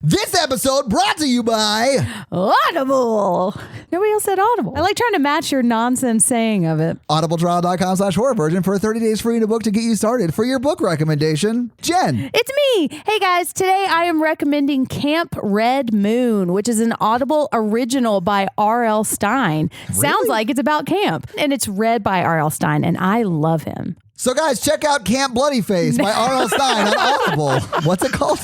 This episode brought to you by Audible. Nobody else said Audible. I like trying to match your nonsense saying of it. audibletrial.com/horrorvirgin for 30 days free in a book to get you started. For your book recommendation, Jen. It's me. Hey guys, today I am recommending Camp Red Moon, which is an Audible original by R.L. Stein. Really? Sounds like it's about camp, and it's read by R.L. Stein, and I love him. So guys, check out Camp Bloody Face by R.L. Stein on Audible. What's it called?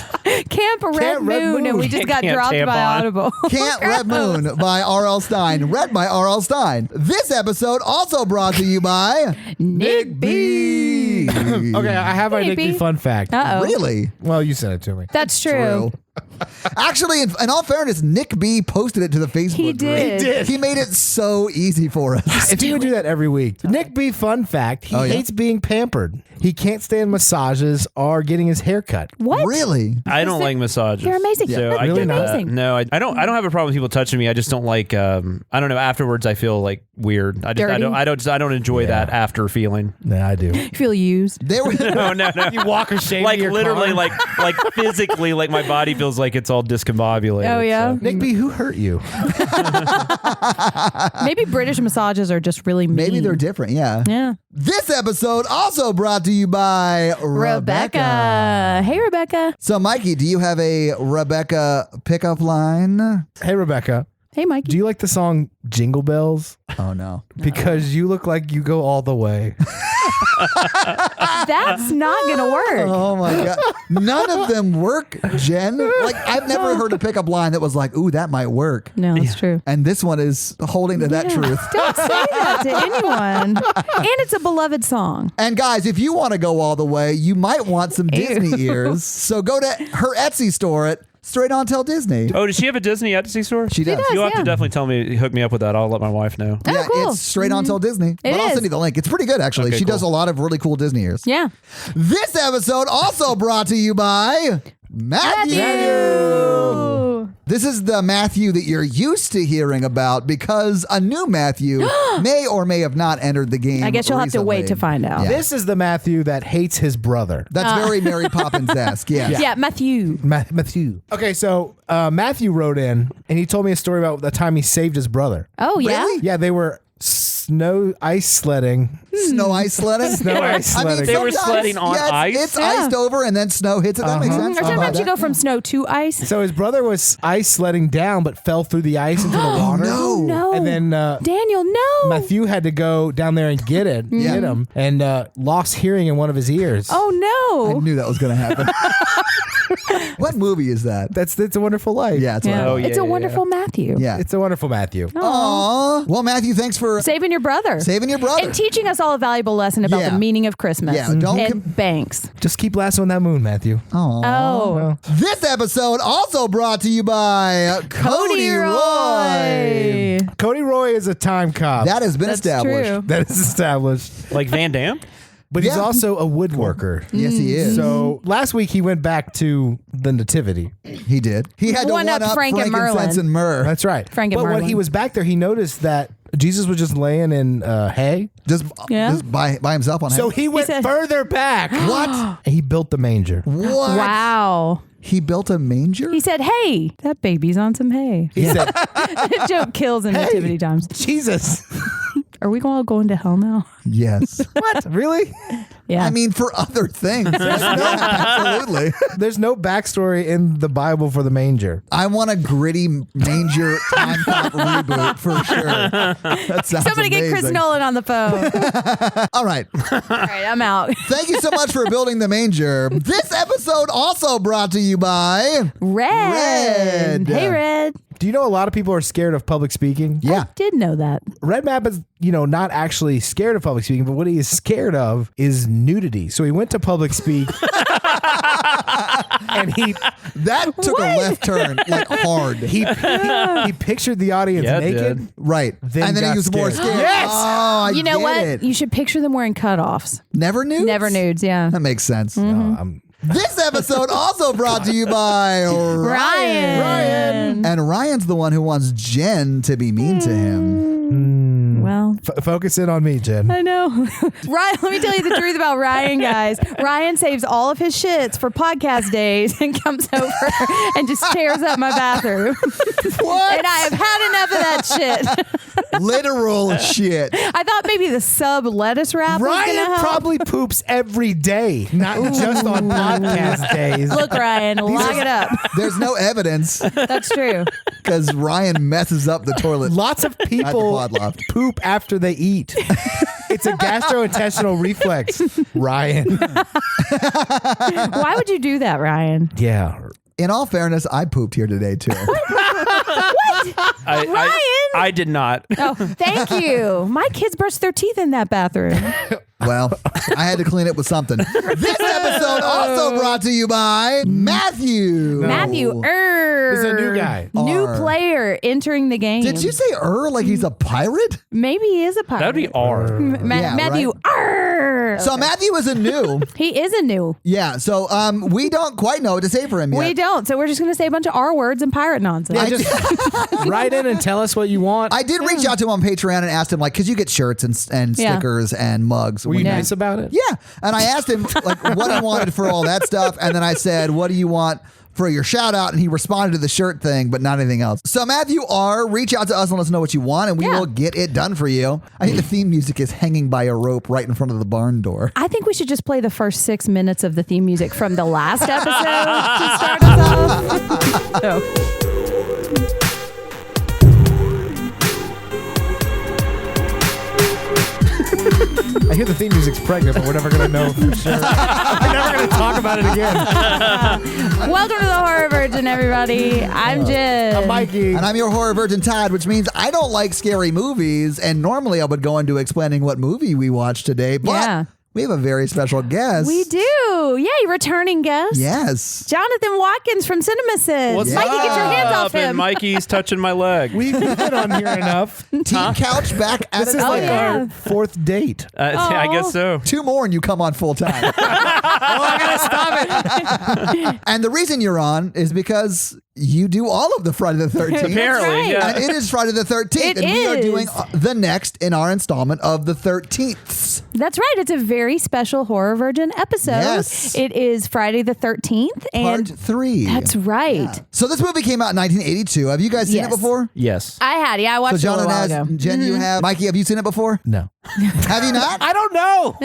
Camp Red Moon, and we just got dropped by Audible. Camp Red Moon by R.L. Stein, read by R.L. Stein. This episode also brought to you by Nick B. Okay, I have my Nick B fun fact. Uh-oh. Really? Well, you sent it to me. That's true. Actually, in all fairness, Nick B posted it to the Facebook He did. group. He made it so easy for us. If you would do that every week. Nick B fun fact, he hates being pampered. He can't stand massages or getting his hair cut. What? Really? I don't like massages. They're amazing. So They're I really get that. amazing. No, I don't have a problem with people touching me. I just don't like. I don't know. Afterwards, I feel like weird. I don't enjoy that after feeling. Yeah, I do. You feel used. They were No. You walk or shave Like your literally, car. like physically, like my body feels like it's all discombobulated. Oh, yeah? so. Nick B, who hurt you? Maybe British massages are just really mean. Maybe they're different, yeah. Yeah. This episode also brought to you by Rebecca. Hey, Rebecca. So, Mikey, do you have a Rebecca pickup line? Hey, Rebecca. Hey, Mikey. Do you like the song Jingle Bells? Oh, no. Because you look like you go all the way. That's not going to work. Oh, my God. None of them work, Jen. Like, I've never heard a pickup line that was like, ooh, that might work. No, that's true. And this one is holding to that truth. Don't say that to anyone. And it's a beloved song. And guys, if you want to go all the way, you might want some Disney ears. So go to her Etsy store at Straight On Tell Disney. Oh, does she have a Disney Etsy store? She does. You'll have yeah. to definitely tell me, hook me up with that. I'll let my wife know. Oh, Yeah, cool. it's Straight On Tell Disney. But I'll is. send you the link. It's pretty good, actually. Okay, She does a cool. lot of really cool Disney ears. Yeah. This episode also brought to you by Matthew. This is the Matthew that you're used to hearing about because a new Matthew may or may have not entered the game. I guess you'll have to wait to recently. find out. Yeah. This is the Matthew that hates his brother. That's very Mary Poppins-esque, yes. Yeah, Matthew. Matthew. Okay, so Matthew wrote in and he told me a story about the time he saved his brother. Oh, yeah? Really? Yeah, they were snow ice sledding. Snow ice sledding? Snow ice sledding. They were sometimes, sledding on ice? It's iced over and then snow hits it. That makes sense. Or sometimes you go from snow to ice. So his brother was ice sledding down but fell through the ice into the water. no. No. And then Daniel, no. Matthew had to go down there and get it, get him, and lost hearing in one of his ears. Oh, I no. knew that was going to happen. What movie is that? It's a Wonderful Life. Yeah, it's Yeah. Oh, yeah, It's a yeah, wonderful Matthew. Yeah. It's a Wonderful Matthew. Aww. Well, Matthew, thanks for Saving your brother. saving your brother. And teaching us all a valuable lesson about Yeah. the meaning of Christmas. Yeah, don't and banks. Just keep lassoing that moon, Matthew. Oh. This episode also brought to you by Cody Roy. Cody Roy is a time cop. That has been That's established. true. That is established. Like Van Damme? But he's Yeah. also a woodworker. Yes, he is. So last week he went back to the Nativity. He did. He had to One up one-up Frank and frankincense Merlin. and myrrh. That's right. Frank and but when Merlin. he was back there, he noticed that Jesus was just laying in hay. Just by himself on So hay. he went said- further back. What? And he built the manger. What? Wow. He built a manger? He said, hey, that baby's on some hay. He said, That joke kills in nativity times. Jesus. Are we all going to hell now? Yes. What? Really? Yeah. I mean, for other things. Absolutely. There's no backstory in the Bible for the manger. I want a gritty manger time cop reboot for sure. That sounds Somebody get Chris amazing. Nolan on the phone. All right. All right, I'm out. Thank you so much for building the manger. This episode also brought to you by Red. Hey, Red. Do you know a lot of people are scared of public speaking? Yeah. Did know that. Red Map is, not actually scared of public speaking, but what he is scared of is nudity. So he went to public speak and That took a left turn like hard. he pictured the audience Yeah, it naked. did. Right. Then and then he got was more scared. scared. Yes! Oh, I You know get what? it. You should picture them wearing cutoffs. Never nudes? Never nudes, yeah. That makes sense. I'm This episode also brought to you by Ryan. Ryan. And Ryan's the one who wants Jen to be mean to him. Well, focus in on me, Jen. I know. Ryan, let me tell you the truth about Ryan, guys. Ryan saves all of his shits for podcast days and comes over and just tears up my bathroom. What? And I have had enough of that shit. Literal shit. I thought maybe the sub lettuce wrap was Ryan gonna help. probably poops every day, not just on podcast days. Look, Ryan, lock it up. There's no evidence That's true. because Ryan messes up the toilet. Lots of people At the pod loft. poop after they eat. It's a gastrointestinal reflex, Ryan. Why would you do that, Ryan? Yeah. In all fairness, I pooped here today too. Ryan! I did not. Oh, thank you. My kids brushed their teeth in that bathroom. Well, I had to clean it with something. This episode also brought to you by Matthew. Matthew He's a new guy. New R. player entering the game. Did you say like he's a pirate? Maybe he is a pirate. That would be R. Yeah, Matthew. Arr. So Matthew is a new. He is a new. Yeah, so we don't quite know what to say for him yet. We don't. So we're just going to say a bunch of R words and pirate nonsense. Yeah, just write in and tell us what you want. I did reach out to him on Patreon and asked him, like, because you get shirts and stickers and mugs. Were you when nice about it? Yeah. And I asked him, like, what he wanted for all that stuff. And then I said, what do you want for your shout out? And he responded to the shirt thing, but not anything else. So Matthew R., reach out to us and let us know what you want, and we will get it done for you. I think the theme music is hanging by a rope right in front of the barn door. I think we should just play the first 6 minutes of the theme music from the last episode to start us off. So. I hear the theme music's pregnant, but we're never going to know for sure. We're never going to talk about it again. Welcome to the Horror Virgin, everybody. I'm Jen. I'm Mikey. And I'm your horror virgin, Todd, which means I don't like scary movies. And normally I would go into explaining what movie we watched today, but we have a very special guest. We do. Yay, returning guest. Yes. Jonathan Watkins from CinemaSins. What's Mikey, get your hands off And him. Mikey's touching my leg. We've been on here enough. Team Couch back at This it. is like yeah. our 4th date. I guess so. 2 more and you come on full time. I got to stop it. And the reason you're on is because you do all of the Friday the 13th. Apparently, right. yeah. And it is Friday the 13th. It and we are is. doing the next in our installment of the 13th. That's right. It's a very special Horror Virgin episode. Yes. It is Friday the 13th. And Part 3. that's right. Yeah. So this movie came out in 1982. Have you guys seen Yes. it before? Yes. I had. Yeah, I watched So it a Jonathan little while has, ago. Jen, you have. Mikey, have you seen it before? No. Have you not? I don't know.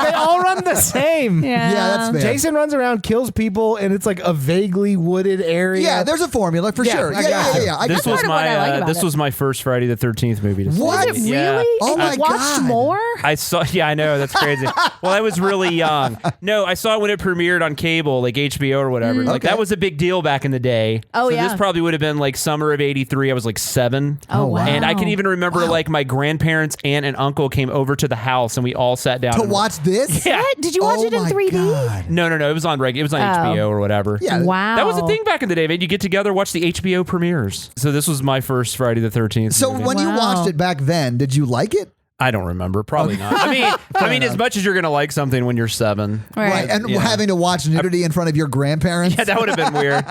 They all run the same. Yeah. Yeah, that's fair. Jason runs around, kills people, and it's like a vaguely wooded area. Yeah, there's a formula for Yeah, sure. I Yeah, got it. yeah. I This get was part of what I like my about this it. was my first Friday the 13th movie to see. What? Was it Yeah. really? Oh And my you watched God. more? I saw. Yeah, I know that's crazy. Well, I was really young. No, I saw it when it premiered on cable, like HBO or whatever. Like Okay. that was a big deal back in the day. Oh, so yeah. This probably would have been like summer of '83. I was like 7. Oh, wow. And I can even remember like my grandparents, aunt, and uncle came over to the house, and we all sat down to and watch this? Yeah. What? Did you watch Oh it in my 3D? God. No, it was on It was on HBO or whatever. Yeah. Wow. That was a thing back in the day, man. You get together, watch the HBO premieres. So this was my first Friday the 13th. So movie. when you Wow. watched it back then, did you like it? I don't remember. Probably not. I mean, as much as you're gonna like something when you're 7. Right. And Yeah. having to watch nudity in front of your grandparents? Yeah, that would have been weird.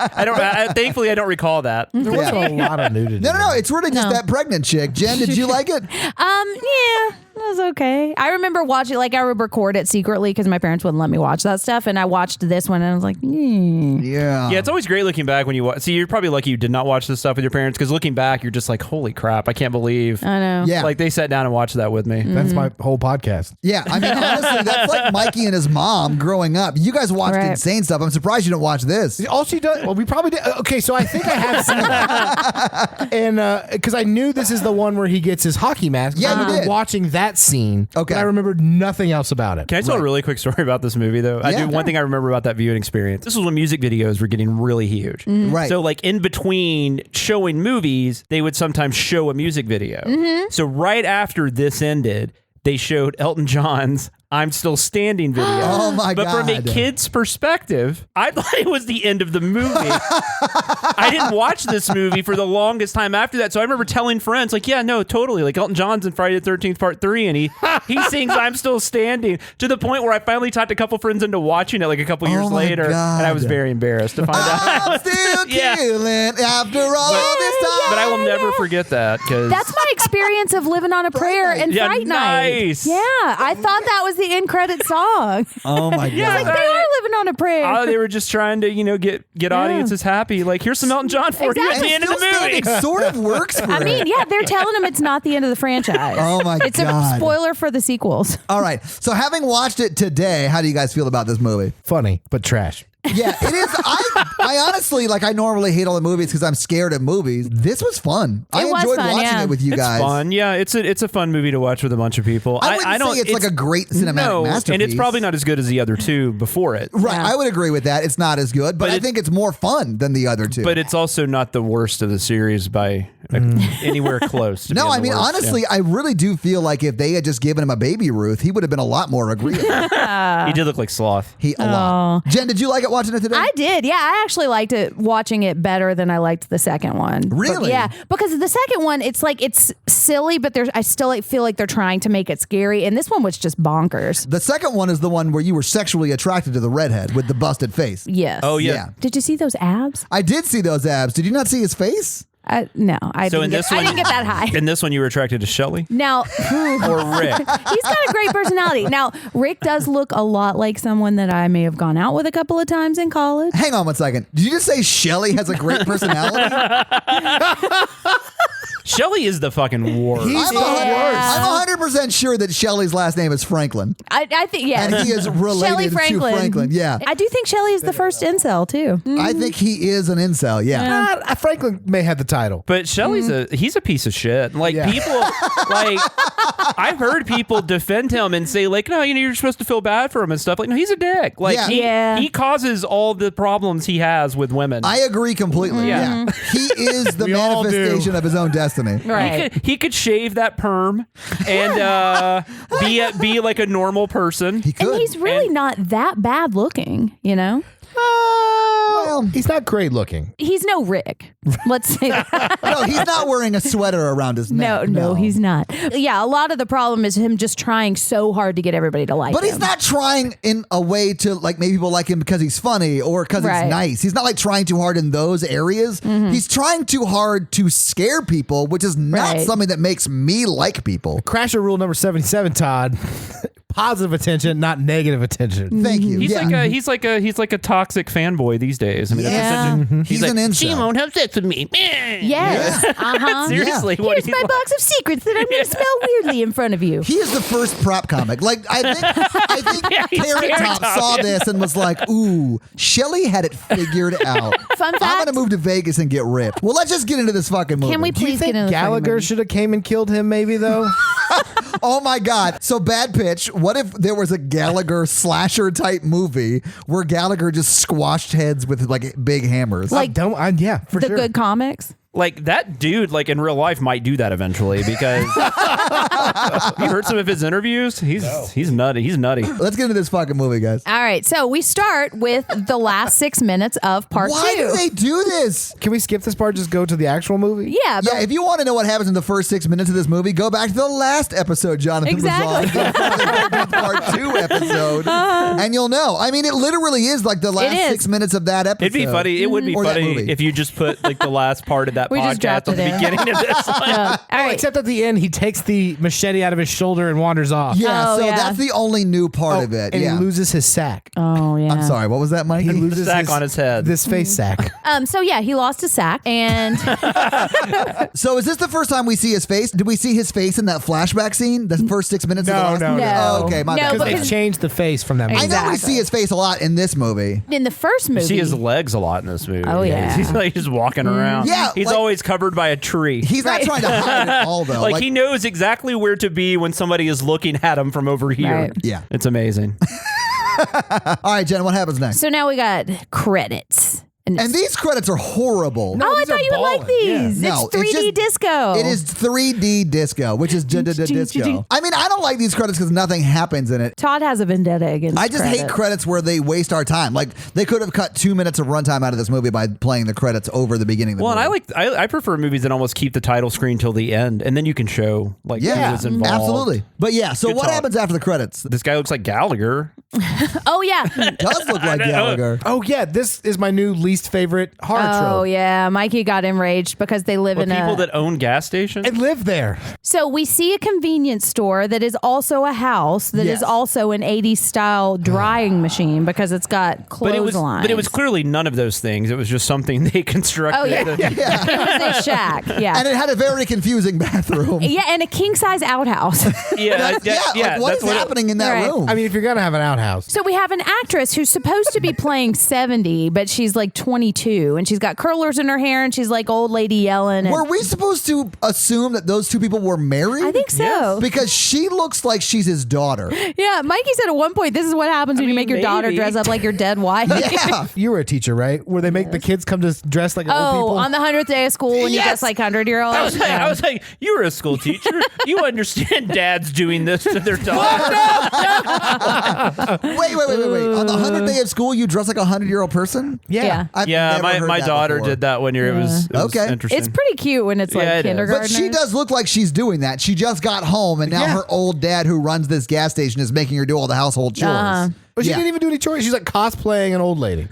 Thankfully, I don't recall that. There wasn't a lot of nudity. No. It's really just that pregnant chick. Jen, did you like it? Yeah, it was okay. I remember watching, like, I would record it secretly because my parents wouldn't let me watch that stuff. And I watched this one and I was like, Yeah. Yeah, it's always great looking back when you watch. See, you're probably lucky you did not watch this stuff with your parents because looking back, you're just like, holy crap, I can't believe. I know. Yeah. Like they sat down and watched that with me. That's my whole podcast. Yeah, I mean, honestly, that's like Mikey and his mom growing up. You guys watched Right. insane stuff. I'm surprised you don't watch this. All she does, well, we probably did. Okay, so I think I have seen it. And because I knew this is the one where he gets his hockey mask. Yeah, I you remember did. watching that scene. Okay. But I remembered nothing else about it. Can I tell a really quick story about this movie, though? I Yeah. do one thing I remember about that viewing experience. This was when music videos were getting really huge. Right. So, like, in between showing movies, they would sometimes show a music video. So, right after this ended, they showed Elton John's I'm Still Standing video. Oh, my But from a God. kid's perspective, I thought it was the end of the movie. I didn't watch this movie for the longest time after that. So I remember telling friends, like, yeah, no, totally. Like, Elton John's in Friday the 13th Part 3, and he sings I'm Still Standing, to the point where I finally talked a couple friends into watching it like a couple years my later. God. And I was very embarrassed to find out. I'm still Yeah. killing after all this time. But I will never forget that because That's my experience of Living on a Prayer and Yeah, Fright Night. nice. Yeah, I thought that was the end credit song. Oh my god. Like, they are living on a prayer. Oh, they were just trying to, get audiences happy. Like, here's some Elton John for you at Exactly. the end of the Still movie. standing sort of works for I it. mean, yeah, they're telling him it's not the end of the franchise. Oh my It's a God. spoiler for the sequels. All right. So having watched it today, how do you guys feel about this movie? Funny, but trash. Yeah, it is. I honestly, like, I normally hate all the movies because I'm scared of movies. This was fun. I was enjoyed fun, watching yeah. it with you It's guys. fun. Yeah, it's a fun movie to watch with a bunch of people. I wouldn't say it's like a great cinematic masterpiece. and it's probably not as good as the other two before it. Right, Yeah. I would agree with that. It's not as good, but I think it's more fun than the other two. But it's also not the worst of the series by anywhere close. To no, being I the mean, worst. honestly, I really do feel like if they had just given him a Baby Ruth, he would have been a lot more agreeable. He did look like Sloth. A lot. Jen, did you like it watching it today? I did. Yeah, I actually liked it watching it better than I liked the second one. Really? Yeah, because the second one, it's like it's silly, but I still feel like they're trying to make it scary, and this one was just bonkers. The second one is the one where you were sexually attracted to the redhead with the busted face. Yes. Oh yeah. Yeah. Did you see those abs? I did see those abs. Did you not see his face? No, I So in didn't. this I one, didn't get that high. In this one, you were attracted to Shelley Now, or Rick. he's got a great personality. Now, Rick does look a lot like someone that I may have gone out with a couple of times in college. Hang on one second. Did you just say Shelley has a great personality? Shelley is the fucking worst. I'm 100% sure that Shelley's last name is Franklin. I think, yeah. And he is Shelley related to Franklin. Franklin. Yeah. I do think Shelley is the first incel, too. I think he is an incel. Yeah. Franklin may have the title. But Shelley's he's a piece of shit. Like people, like I've heard people defend him and say like, no, you're supposed to feel bad for him and stuff. Like, no, he's a dick. Like Yeah. he causes all the problems he has with women. I agree completely. Yeah. Yeah. He is the We all do. manifestation of his own destiny. Right. He could shave that perm and be like a normal person. He could. And he's really not that bad looking, you know? well, He's not great looking. He's no Rick. Let's say that. no, he's not wearing a sweater around his neck. No, he's not. Yeah, a lot of the problem is him just trying so hard to get everybody to like But him. he's not trying in a way to like make people like him because he's funny or because Right. he's nice. He's not like trying too hard in those areas. He's trying too hard to scare people, which is not Right. something that makes me like people. Crasher rule number 77, Todd. Positive attention, not negative attention. Thank you. He's Yeah. he's like a toxic fanboy these days. I mean, that's Yeah. essentially- He's like, an incel. She won't have sex with me. Yes. Uh-huh. Seriously, what Here's do you my like? box of secrets that I'm going to spell weirdly in front of you. He is the first prop comic. Like I think Yeah, he's Carrot Carrot Top Top, saw yeah. this and was like, "Ooh, Shelley had it figured out. Fun I'm fact. gonna move to Vegas and get ripped." Well, let's just get into this fucking movie. Can we Do you please think get into the fucking Gallagher movie? should have came and killed him maybe though? Oh my God! So bad pitch. What if there was a Gallagher slasher type movie where Gallagher just squashed heads with like big hammers? Like Yeah, for the sure. good comics? Like that dude, like in real life, might do that eventually because you heard some of his interviews. He's nutty. He's nutty. Let's get into this fucking movie, guys. All right, so we start with the last 6 minutes of part Why 2. do they do this? Can we skip this part? Just go to the actual movie. Yeah, but Yeah, if you want to know what happens in the first 6 minutes of this movie, go back to the last episode Jonathan Exactly. was on, the part 2 episode, and you'll know. I mean, it literally is like the last is. 6 minutes of that episode. It'd be funny. It would be Or that funny movie. if you just put like the last part of that We just podcast dropped at it the in. beginning of this one. all right. Except at the end, he takes the machete out of his shoulder and wanders off. Yeah, Oh, so yeah. that's the only new part of it. And Yeah. he loses his sack. Oh, yeah. I'm sorry, what was that, Mike? He loses sack on his head. This face sack. So yeah, he lost his sack, and So is this the first time we see his face? Did we see his face in that flashback scene? The first 6 minutes of the last No. movie? No. Oh, okay, my No, bad. Because because- they changed the face from that movie. I know we Exactly. see his face a lot in this movie. in the first movie, You see his legs a lot in this movie. Oh, yeah. He's like just walking around. Yeah, He's like- always covered by a tree. He's not trying to hide it all, though. Like he knows exactly where to be when somebody is looking at him from over here. Right. Yeah. It's amazing. All right, Jen, what happens next? So now we got credits. And these credits are horrible. oh, I these are thought you would like balling. Yeah. these. No, it's 3D it's just- disco. It is 3D disco, which is disco. I mean, I don't like these credits because nothing happens in it. Todd has a vendetta against. I just hate credits where they waste our time. Like they could have cut 2 minutes of runtime out of this movie by playing the credits over the beginning of the Well, and movie. I prefer movies that almost keep the title screen till the end, and then you can show like who was involved. absolutely. But yeah, so Good what talk. happens after the credits? This guy looks like Gallagher. Oh yeah, It does look like Gallagher. Oh, yeah. This is my new least least favorite horror trope. Oh yeah, Mikey got enraged because they live in people that own gas stations. And live there. So we see a convenience store that is also a house that is also an 80s style drying machine because it's got clotheslines. But it was clearly none of those things. It was just something they constructed. Oh yeah, it was a shack. Yeah, And it had a very confusing bathroom. yeah, and a king size outhouse. Like, what is happening in that Right. room? I mean, if you're going to have an outhouse. So we have an actress who's supposed to be playing 70, but she's like 22, and she's got curlers in her hair, and she's like old lady yelling. And were we supposed to assume that those two people were married? I think so. Because she looks like she's his daughter. Yeah, Mikey said at one point, this is what happens when you make your daughter maybe. dress up like your dead wife. Yeah. You were a teacher, right? Where they make the kids come to dress like old Oh, people? on the 100th day of school when you dress like 100-year-olds. I was like, you were a school teacher. You understand dads doing this to their daughters. Wait. On the 100th day of school, you dress like a 100-year-old person? Yeah. I've Yeah, never heard my that daughter before. did that one year. It was Okay. interesting. It's pretty cute when it's like Yeah, it is. kindergarten. But she does look like she's doing that. She just got home, and now her old dad, who runs this gas station, is making her do all the household chores. But she didn't even do any chores. She's like cosplaying an old lady.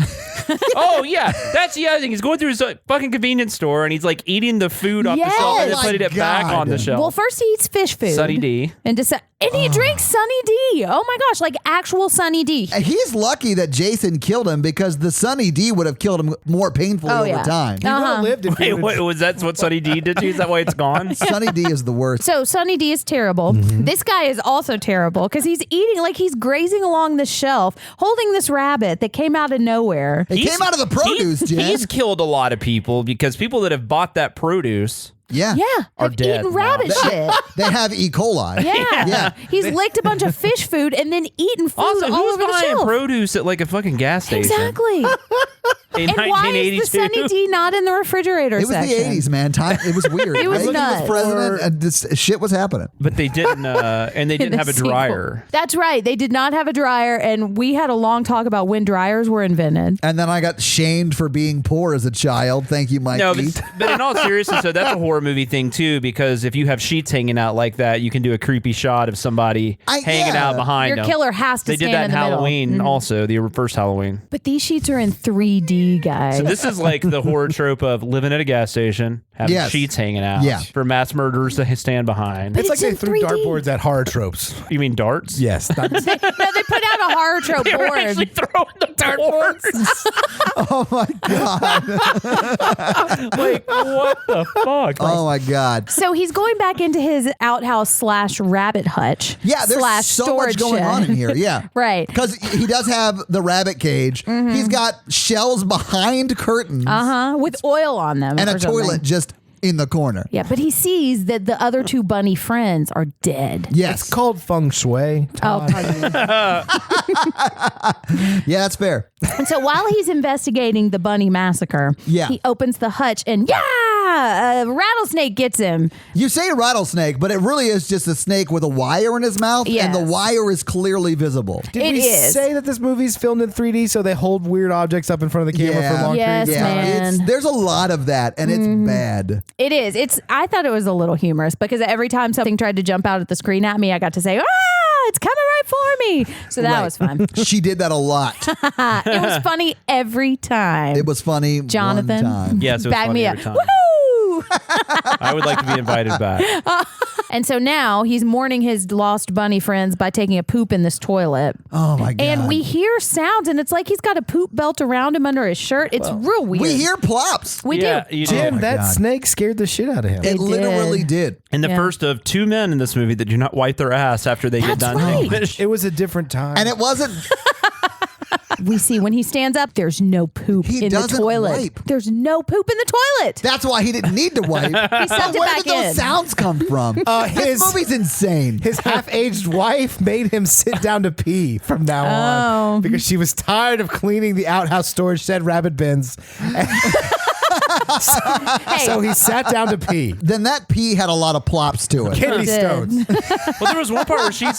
Oh yeah, that's the other thing. He's going through his fucking convenience store and he's like eating the food off the Yes. shelf and then Oh, putting my it back God. on the shelf. Well, first he eats fish food. Sunny D. And he drinks Sunny D. Oh my gosh, like actual Sunny D. And he's lucky that Jason killed him because the Sunny D would have killed him more painfully Oh, over yeah. time. He would have lived if he Wait, would've- was that what Sunny D did to you? Is that why it's gone? Sunny D is the worst. So Sunny D is terrible. This guy is also terrible because he's eating, like he's grazing along the shelf, holding this rabbit that came out of nowhere. It came out of the produce, Jen. He's killed a lot of people because people that have bought that produce. Yeah. Yeah, Are I've dead eaten now. rabbit shit. They have E. coli. Yeah. Yeah. He's licked a bunch of fish food and then eaten food Also, all who's over the buying shelf. produce at like a fucking gas station? Exactly. In And why is the 1982. Sunny D not in the refrigerator It was section? the 80s, man. Time. It was weird. It was Reagan nuts. was president, and this shit was happening. But they didn't, and they In didn't the have a sequel. dryer. That's right. They did not have a dryer, and we had a long talk about when dryers were invented. And then I got shamed for being poor as a child. Thank you, Mikey. No, but in all seriousness, so that's a horror movie thing too, because if you have sheets hanging out like that, you can do a creepy shot of somebody hanging out behind Your them. killer has to They did stand that in in the middle. Halloween also, the first Halloween. But these sheets are in 3D, guys. So this is like the horror trope of living at a gas station, having Yes. sheets hanging out Yeah. for mass murderers to stand behind. But It's like it's they in threw 3D. dartboards at horror tropes. You mean darts? Yes. No, they put out a horror trope They were board. actually throwing the dartboards. Oh my god. Like, what the fuck? Oh my god. So he's going back into his outhouse / rabbit hutch. Yeah, there's / so storage much going shed. on in here. Yeah. Right. Because he does have the rabbit cage. He's got shelves behind curtains With oil on them. and or a something. toilet just in the corner. Yeah, but he sees that the other two bunny friends are dead. Yes. It's called feng shui. Oh, pardon me. Yeah, that's fair. And so while he's investigating the bunny massacre, Yeah. he opens the hutch and a rattlesnake gets him. You say rattlesnake, but it really is just a snake with a wire in his mouth, and the Yes. wire is clearly visible. Did It we is. say that this movie's filmed in 3D so they hold weird objects up in front of the camera for long Yes, periods of time? man. There's a lot of that, and it's bad. It is. I thought it was a little humorous because every time something tried to jump out at the screen at me, I got to say, it's coming right for me. So that Right. was fun. She did that a lot. It was funny every time. It was funny Jonathan. one time. Yes, it was Back funny me up. every time. Woohoo! I would like to be invited back. And so now he's mourning his lost bunny friends by taking a poop in this toilet. Oh my god. And we hear sounds, and it's like he's got a poop belt around him under his shirt. It's real weird. We hear plops. We Yeah, do. you Jim, my that God. snake scared the shit out of him. It literally did. And the Yeah. first of two men in this movie that do not wipe their ass after they get That's done. right. It was a different time. And it wasn't. We see when he stands up, there's no poop He in the doesn't toilet. wipe. There's no poop in the toilet. That's why he didn't need to wipe. He sucked it Where back did those in. sounds come from? This movie's insane. His half-aged wife made him sit down to pee from now on because she was tired of cleaning the outhouse storage shed rabbit bins. Hey, So he sat down to pee. Then that pee had a lot of plops to it. Kidney did. stones. Well, there was one part where she's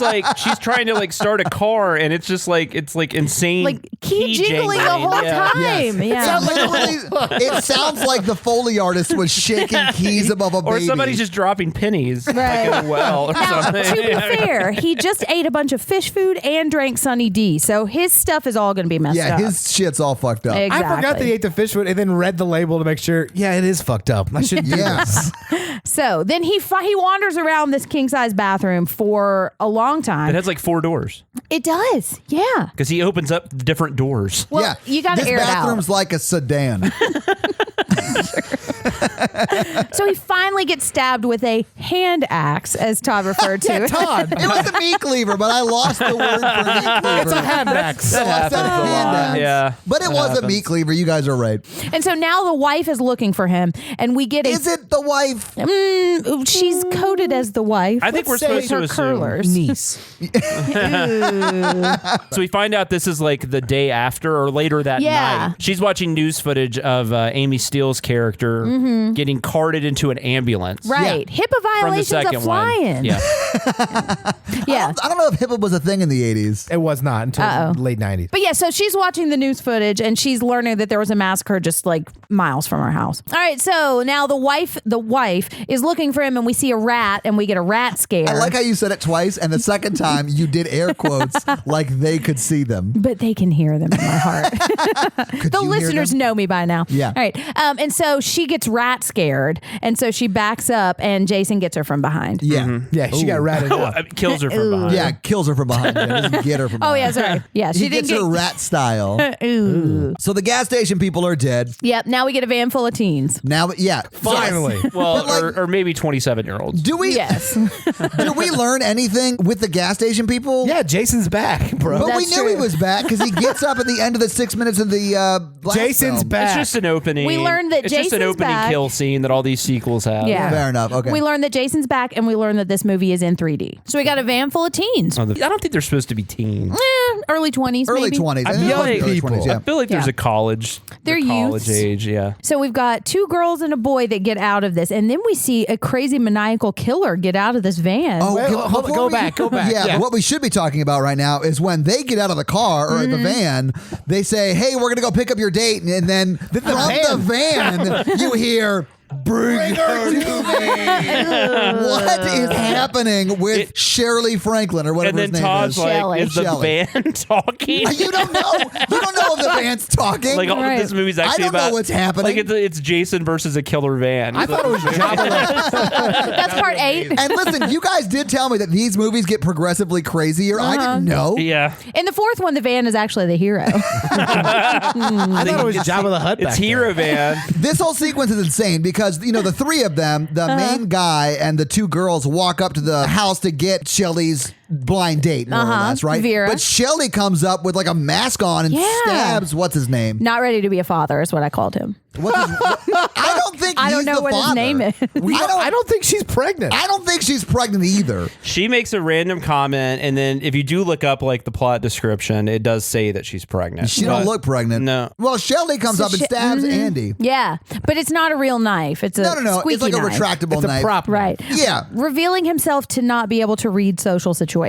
trying to like start a car, and it's just like insane, like key jingling the whole time. Yeah. It sounds like the Foley artist was shaking keys above a baby. Or somebody's just dropping pennies Right. like in a well or Now, something. to be fair, he just ate a bunch of fish food and drank Sunny D, so his stuff is all going to be messed Yeah, up. his shit's all fucked up. Exactly. I forgot that he ate the fish food and then read the label to make sure, yeah, it is fucked up. I shouldn't do Yes. this. So then he wanders around this king size bathroom for a long It time. has like 4 doors It does, yeah. because he opens up different doors. Well, yeah. you got to This air it out. bathroom's like a sedan. So he finally gets stabbed with a hand axe, as Todd referred to it. Todd. It was a meat cleaver, but I lost the word for meat cleaver. It's a hand axe. So I said happens a hand lot. axe. Yeah. But it was a meat cleaver. You guys are right. And so now the wife is looking for him, and we get Is it the wife? she's coded as the wife. I think we're Let's say supposed to her assume. curlers. Niece. So we find out this is like the day after or later that Yeah. night. She's watching news footage of Amy Steele's character getting carted into an ambulance. Right. HIPAA From the violations second of flying. one. Yeah. Yeah. I don't know if HIPAA was a thing in the 80s. It was not until late 90s. But yeah, so she's watching the news footage and she's learning that there was a massacre just like miles from her house. All right, so now the wife is looking for him and we see a rat and we get a rat scare. I like how you said it twice, and the second time you did air quotes like they could see them. but they can hear them in my heart. Could The you hear listeners them? know me by now. Yeah. All right. And so she gets rat scared. And so she backs up and Jason gets her from behind. Yeah. Yeah, she got ratted up. It kills her from behind. Yeah, kills her from behind. Jen. Doesn't get her from Oh, behind. yeah, sorry. Yeah, He she didn't gets her get. rat style. Ooh. So the gas station people are dead. Yep. Now we get a van full of teens. Now, yeah. Finally. Well, But, like- or maybe 27-year-olds. Do we Yes. do we learn anything with the gas station people? Yeah, Jason's back, bro. But we That's knew he true. was back because he gets up at the end of the 6 minutes of the last Jason's film. back. It's just an opening. We learned that it's just an Jason's opening back. kill scene that all these sequels have. Yeah. Fair enough. Okay. We learned that Jason's back and we learned that this movie is in 3D. So we got a van full of teens. I don't think they're supposed to be teens. Early 20s. early maybe. 20s. I think feel it was like early people. 20s, yeah. I feel like there's Yeah. a college. They're college youths. age. Yeah. So we've got 2 girls and a boy that get out of this. And then we see a crazy maniacal killer get out of this van. Oh, Wait, can- hold on, before go we- back, go back. Yeah, Yeah. what we should be talking about right now is when they get out of the car or the van, they say, "Hey, we're gonna go pick up your date," and then from the van you hear. Bring her to me. What is happening with Shirley Franklin or whatever And then his name Todd's is? like, Shelley. is the Shelley. band talking? You don't know. You don't know if the band's talking. Like all Right. this movie's I actually don't know about what's happening. Like it's Jason versus a killer van. I thought it was Jabba the That's part 8. and listen, you guys did tell me that these movies get progressively crazier. I didn't know. yeah, In the 4th one, the van is actually the hero. I thought it was Jabba the Hutt. it's back Hero there. Van. This whole sequence is insane because, you know, the 3 of them, the main guy and the 2 girls walk up to the house to get Shelley's blind date, more or less, right? Vera. But Shelley comes up with like a mask on and Yeah. stabs, what's his name? Not ready to be a father is what I called him. What's his, I don't think I he's don't know the what his father. name is. I don't think she's pregnant. I don't think she's pregnant either. She makes a random comment, and then if you do look up like the plot description, it does say that she's pregnant. She don't But- look pregnant. No. Well, Shelley comes So up and she- stabs Andy. Yeah, but it's not a real knife. It's a No. squeaky It's like a knife. retractable It's a knife. prop. Right. Yeah. Revealing himself to not be able to read social situations.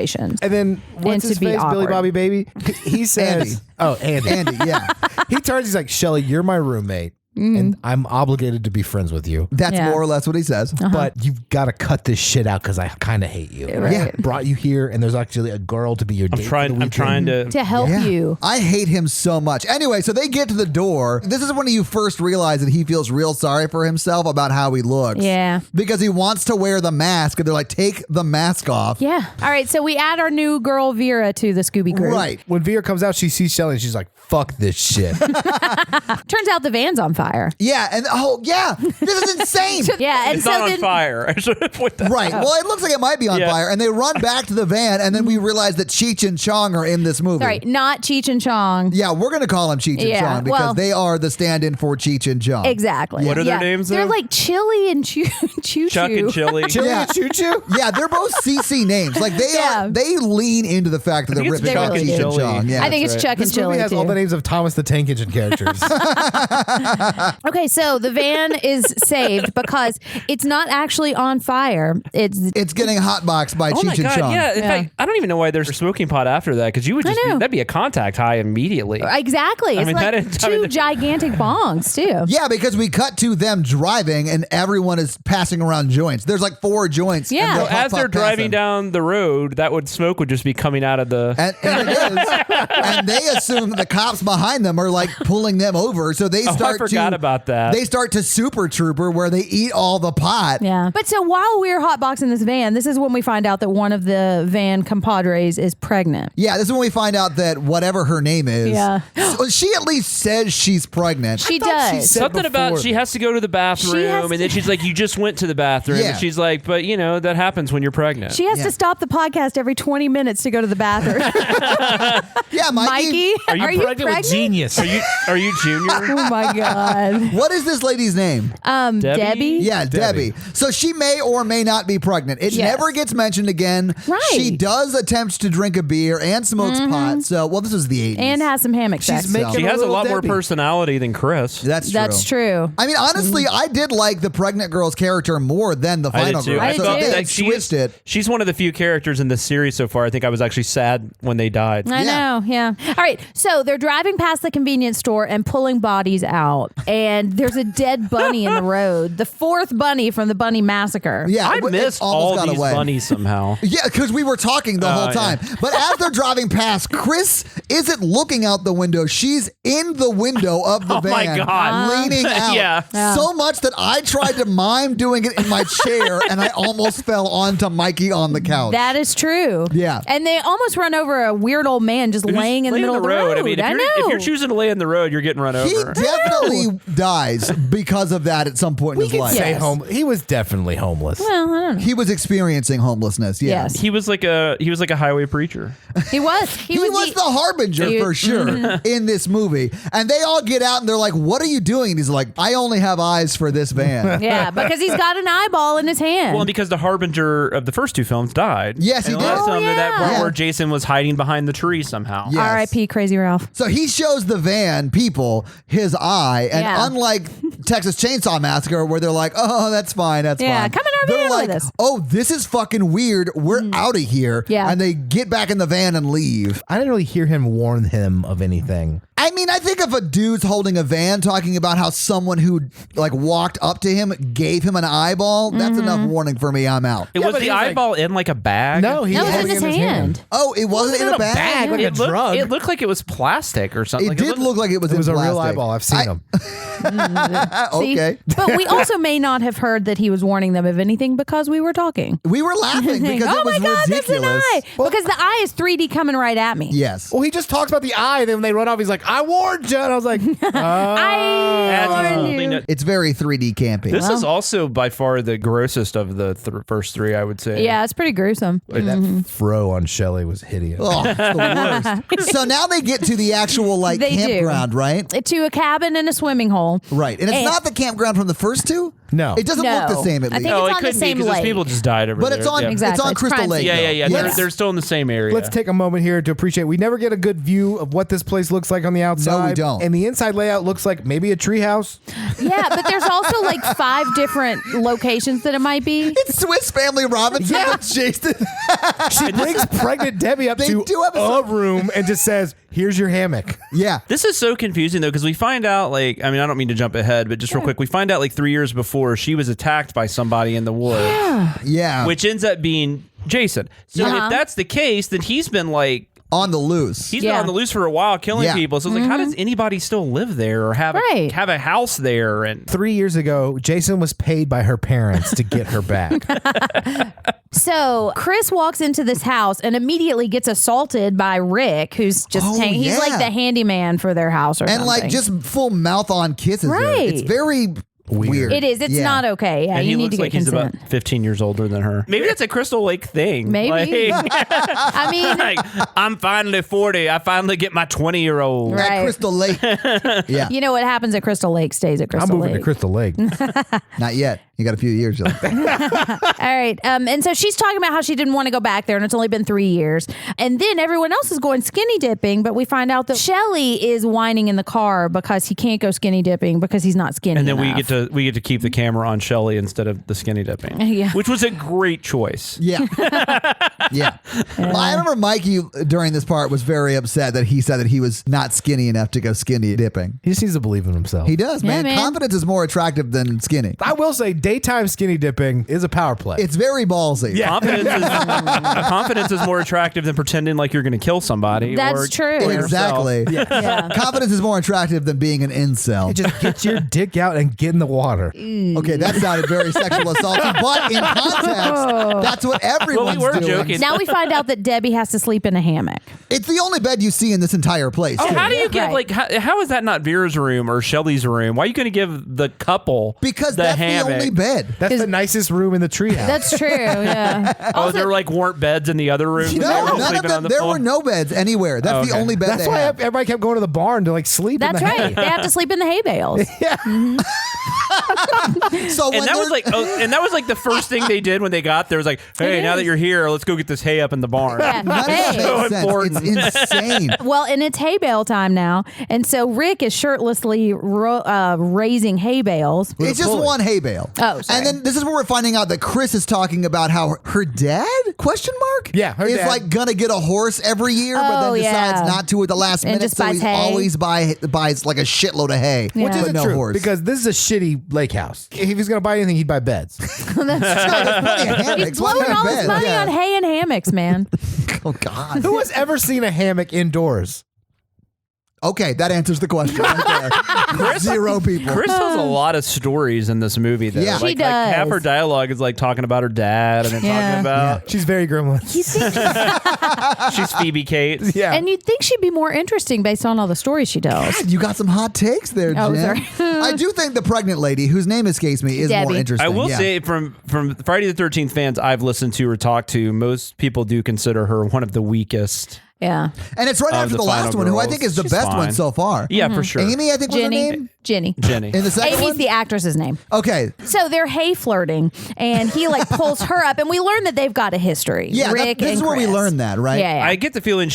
And then what's to his be face? Billy awkward. Bobby Baby. He says, Andy. "Oh, Andy." Andy, yeah. He turns. He's like, "Shelley, you're my roommate, and I'm obligated to be friends with you. That's Yeah. more or less what he says. But you've got to cut this shit out because I kind of hate you. Right. Yeah. Brought you here, and there's actually a girl to be your date. I'm trying to. To help Yeah. you. I hate him so much. Anyway, so they get to the door. This is when you first realize that he feels real sorry for himself about how he looks. Yeah. Because he wants to wear the mask, and they're like, take the mask off. Yeah. All right. So we add our new girl Vera to the Scooby crew. Right. When Vera comes out, she sees Shelley, and she's like, "Fuck this shit." Turns out the van's on fire. Yeah. And this is insane. Yeah. And It's so not on then fire. I should have put that. Right. Well, it looks like it might be on Yeah. fire. And they run back to the van, and then we realize that Cheech and Chong are in this movie. Sorry, not Cheech and Chong. Yeah, we're going to call them Cheech and Yeah, Chong because well- they are the stand-in for Cheech and Chong. Exactly. What are their Yeah. names, They're though? like Chili and Choo Choo. Chuck and Chili. Chili Yeah. and Choo Choo. Yeah, they're both CC names. Like they Yeah. are. They lean into the fact that I they're think it's ripping off Chuck and Cheech and Chili. Chong. Yeah, I think it's right. Chuck and This movie Chili has too. all the names of Thomas the Tank Engine characters. Okay, so the van is saved because it's not actually on fire. It's getting hotboxed by Oh Cheech my and God! Chong. Yeah, in fact, I don't even know why there's a smoking pot after that because you would just know. that'd be a contact high immediately. Exactly. It's mean, like that is- two gigantic bongs, too. Yeah, because we cut to them driving and everyone is passing around joints. There's like 4 joints. and Yeah. they're So As they're puff-puff driving passing. down the road, smoke would just be coming out of the. And it is. And they assume that the cops behind them are like pulling them over. So they start I forgot about that. They start to Super Trooper where they eat all the pot. Yeah. But so while we're hotboxing this van, this is when we find out that one of the van compadres is pregnant. Yeah, this is when we find out that whatever her name is, Yeah. so she at least says she's pregnant. She thought she does. said Something about before. she has to go to the bathroom, She has and then she's like, "You just went to the bathroom," Yeah. and she's like, "But that happens when you're pregnant." She has Yeah. to stop the podcast every 20 minutes to go to the bathroom. Yeah, Mikey. Mikey, Are you pregnant with genius? Are you junior? Oh my God. What is this lady's name? Debbie? Yeah, Debbie. So she may or may not be pregnant. It Yes. never gets mentioned again. Right. She does attempt to drink a beer and smokes pot. So, well, this was the 80s. And has some hammock sex. She's making She has a little lot more Debbie. personality than Chris. That's true. That's true. I mean, honestly, I did like the pregnant girl's character more than the I final did too. girl. I So did if too. they had switched it. She's one of the few characters in this series so far. I think I was actually sad when they died. I Yeah. know, yeah. All right, so they're driving past the convenience store and pulling bodies out, and there's a dead bunny in the road, the 4th bunny from the Bunny Massacre. Yeah, I it missed almost all got these away. bunnies somehow. Yeah, because we were talking the whole time. But as they're driving past, Chris isn't looking out the window. She's in the window of the Oh my van, God. leaning out. Yeah. So much that I tried to mime doing it in my chair, and I almost fell onto Mikey on the couch. That is true. Yeah. And they almost run over a weird old man just laying in the middle of the road. I mean, if you're choosing to lay in the road, you're getting run He over. definitely dies because of that at some point in his life. say- Yes. He was definitely homeless. Well, I don't know. He was experiencing homelessness. Yeah. Yes. He was like a highway preacher. He was. He was the harbinger He- for sure in this movie. And they all get out and they're like, "What are you doing?" And he's like, "I only have eyes for this van." Yeah, because he's got an eyeball in his hand. Well, because the harbinger of the first 2 films died. Yes, he and did. Last film, yeah. that part Yeah. where Jason was hiding behind the tree somehow. Yeah. Yes. R.I.P. Crazy Ralph. So he shows the van people his eye, and Yeah. unlike Texas Chainsaw Massacre, where they're like, "Oh, that's fine, that's Yeah, fine," come in our they're van like, with us. "Oh, this is fucking weird. We're out of here." Yeah. and they get back in the van and leave. I didn't really hear him warn him of anything. I mean, I think if a dude's holding a van talking about how someone who like walked up to him gave him an eyeball, that's enough warning for me. I'm out. It Yeah, was but the he was like- eyeball in like a bag. No, he No, was it was in holding his it in his hand. Oh, it wasn't in a bag. like a It looked, drug. it looked like it was plastic or something. It did look like it was. It was in a real plastic. eyeball. I've seen him. See? Okay, But we also may not have heard that he was warning them of anything because we were talking. we were laughing because oh it was my God, ridiculous. that's an eye. Because the eye is 3D coming right at me. Yes. Well, he just talks about the eye. Then when they run off, he's like, "I warned you." And I was like, I warned you. It's very 3D camping. This is also by far the grossest of the first 3, I would say. Yeah, it's pretty gruesome. that fro on Shelley was hideous. Oh, it's the worst. So now they get to the actual like They do. campground, right? To a cabin and a swimming hole. Right. And it's not the campground from the first 2? No. It doesn't look the No. same at I least. think No, it's it on the couldn't same be because lake. those people just died over But there. it's on Yeah. it's Exactly. on It's Crystal crime Lake. scene. Yeah. though. They're still in the same area. Let's take a moment here to appreciate. We never get a good view of what this place looks like on the outside. don't. And the inside layout looks like maybe a treehouse. Yeah, but there's also like 5 different locations that it might be. It's Swiss Family Robinson Yeah. with Jason. She brings pregnant Debbie up They to do have a room and just says, "Here's your hammock." Yeah. This is so confusing though, because we find out I don't mean to jump ahead, but just real quick, we find out 3 years before she was attacked by somebody in the woods, Yeah. which ends up being Jason. So Uh-huh. if that's the case, then he's been on the loose. he's been Yeah. on the loose for a while, killing Yeah. people. So it's how does anybody still live there or have Right. have a house there? And 3 years ago, Jason was paid by her parents to get her back. So Chris walks into this house and immediately gets assaulted by Rick, who's just Oh, he's yeah. like the handyman for their house or and something. just full mouth on kisses. her. Right. It's very weird. It is. It's Yeah. not okay. Yeah, and you he need looks to get like he's consent. about 15 years older than her. Maybe that's a Crystal Lake thing. Maybe. Like, I mean, I'm finally 40. I finally get my 20-year-old. Right. At Crystal Lake. Yeah. you know what happens at Crystal Lake stays at I'm Crystal moving Lake. to Crystal Lake. Not yet. You got a few years. All right. And so she's talking about how she didn't want to go back there, and it's only been 3 years. And then everyone else is going skinny dipping, but we find out that Shelly is whining in the car because he can't go skinny dipping because he's not skinny And then enough. we get to keep the camera on Shelly instead of the skinny dipping, which was a great choice. Yeah. Yeah. Well, I remember Mikey during this part was very upset that he said that he was not skinny enough to go skinny dipping. He just needs to believe in himself. He does, man. man. Confidence is more attractive than skinny. I will say daytime skinny dipping is a power play. It's very ballsy. Yeah. Confidence is more attractive than pretending like you're going to kill somebody. That's or true. kill yourself. Exactly. Yeah. Confidence is more attractive than being an incel. Just get your dick out and get in the water. Okay, that sounded very sexual assaulty, but in context, that's what everyone's we're doing. joking. Now we find out that Debbie has to sleep in a hammock. It's the only bed you see in this entire place. Oh, too. how do you give Right. how is that not Vera's room or Shelly's room? Why are you going to give the couple Because the that's hammock? the only bed. That's the nicest room in the treehouse. That's true. Yeah. Oh, there weren't beds in the other room. No, none of them. There were no beds anywhere. That's the Okay. only bed That's they why have. everybody kept going to the barn to like sleep. That's in the right. They have to sleep in the hay bales. So when And that they're- was like the first thing they did when they got there was like, hey, It now that is. you're here, let's go get this hay up in the barn. Yeah. none of it Hey. makes sense. important. It's insane. Well, and it's hay bale time now, and so Rick is shirtlessly raising hay bales. It's just pulley. one hay bale. Oh, sorry. And then this is where we're finding out that Chris is talking about how her dad, question mark? Yeah, her is dad. like gonna get a horse every year, but Oh, then decides yeah. not to at the last And minute. just So buys he's hay. always buys like a shitload of hay. Yeah. Which but isn't no true horse. because this is a shitty lake house. If he's gonna buy anything, he'd buy beds. That's There's plenty of hammocks. He's blowing Plenty of all his beds. money Yeah. on hay and hammocks, man. Oh God. Who has ever seen a hammock indoors? Okay, that answers the question right there. Zero people. Chris tells a lot of stories in this movie. Though. Yeah. She like half does. her dialogue is like talking about her dad and then Yeah. talking about She's very gremlin. she's Phoebe Cates. Yeah. And you'd think she'd be more interesting based on all the stories she tells. God, you got some hot takes there, Oh, Jen. sorry. I do think the pregnant lady, whose name escapes me, is more Debbie. interesting. I will yeah. say from Friday the 13th fans I've listened to or talked to, most people do consider her one of the weakest. Yeah. And it's right Of after the the last final one, who I girls. think is the She's best one fine. so far. Yeah, for sure. Amy, I think was her Jenny. name. Jenny. Jenny. In the second Amy's one? the actress's name. Okay. So they're hay flirting, and he like pulls her up, and we learn that they've got a history. Yeah, Rick this and is where we Chris. learned that, right? Yeah, yeah. I get the feeling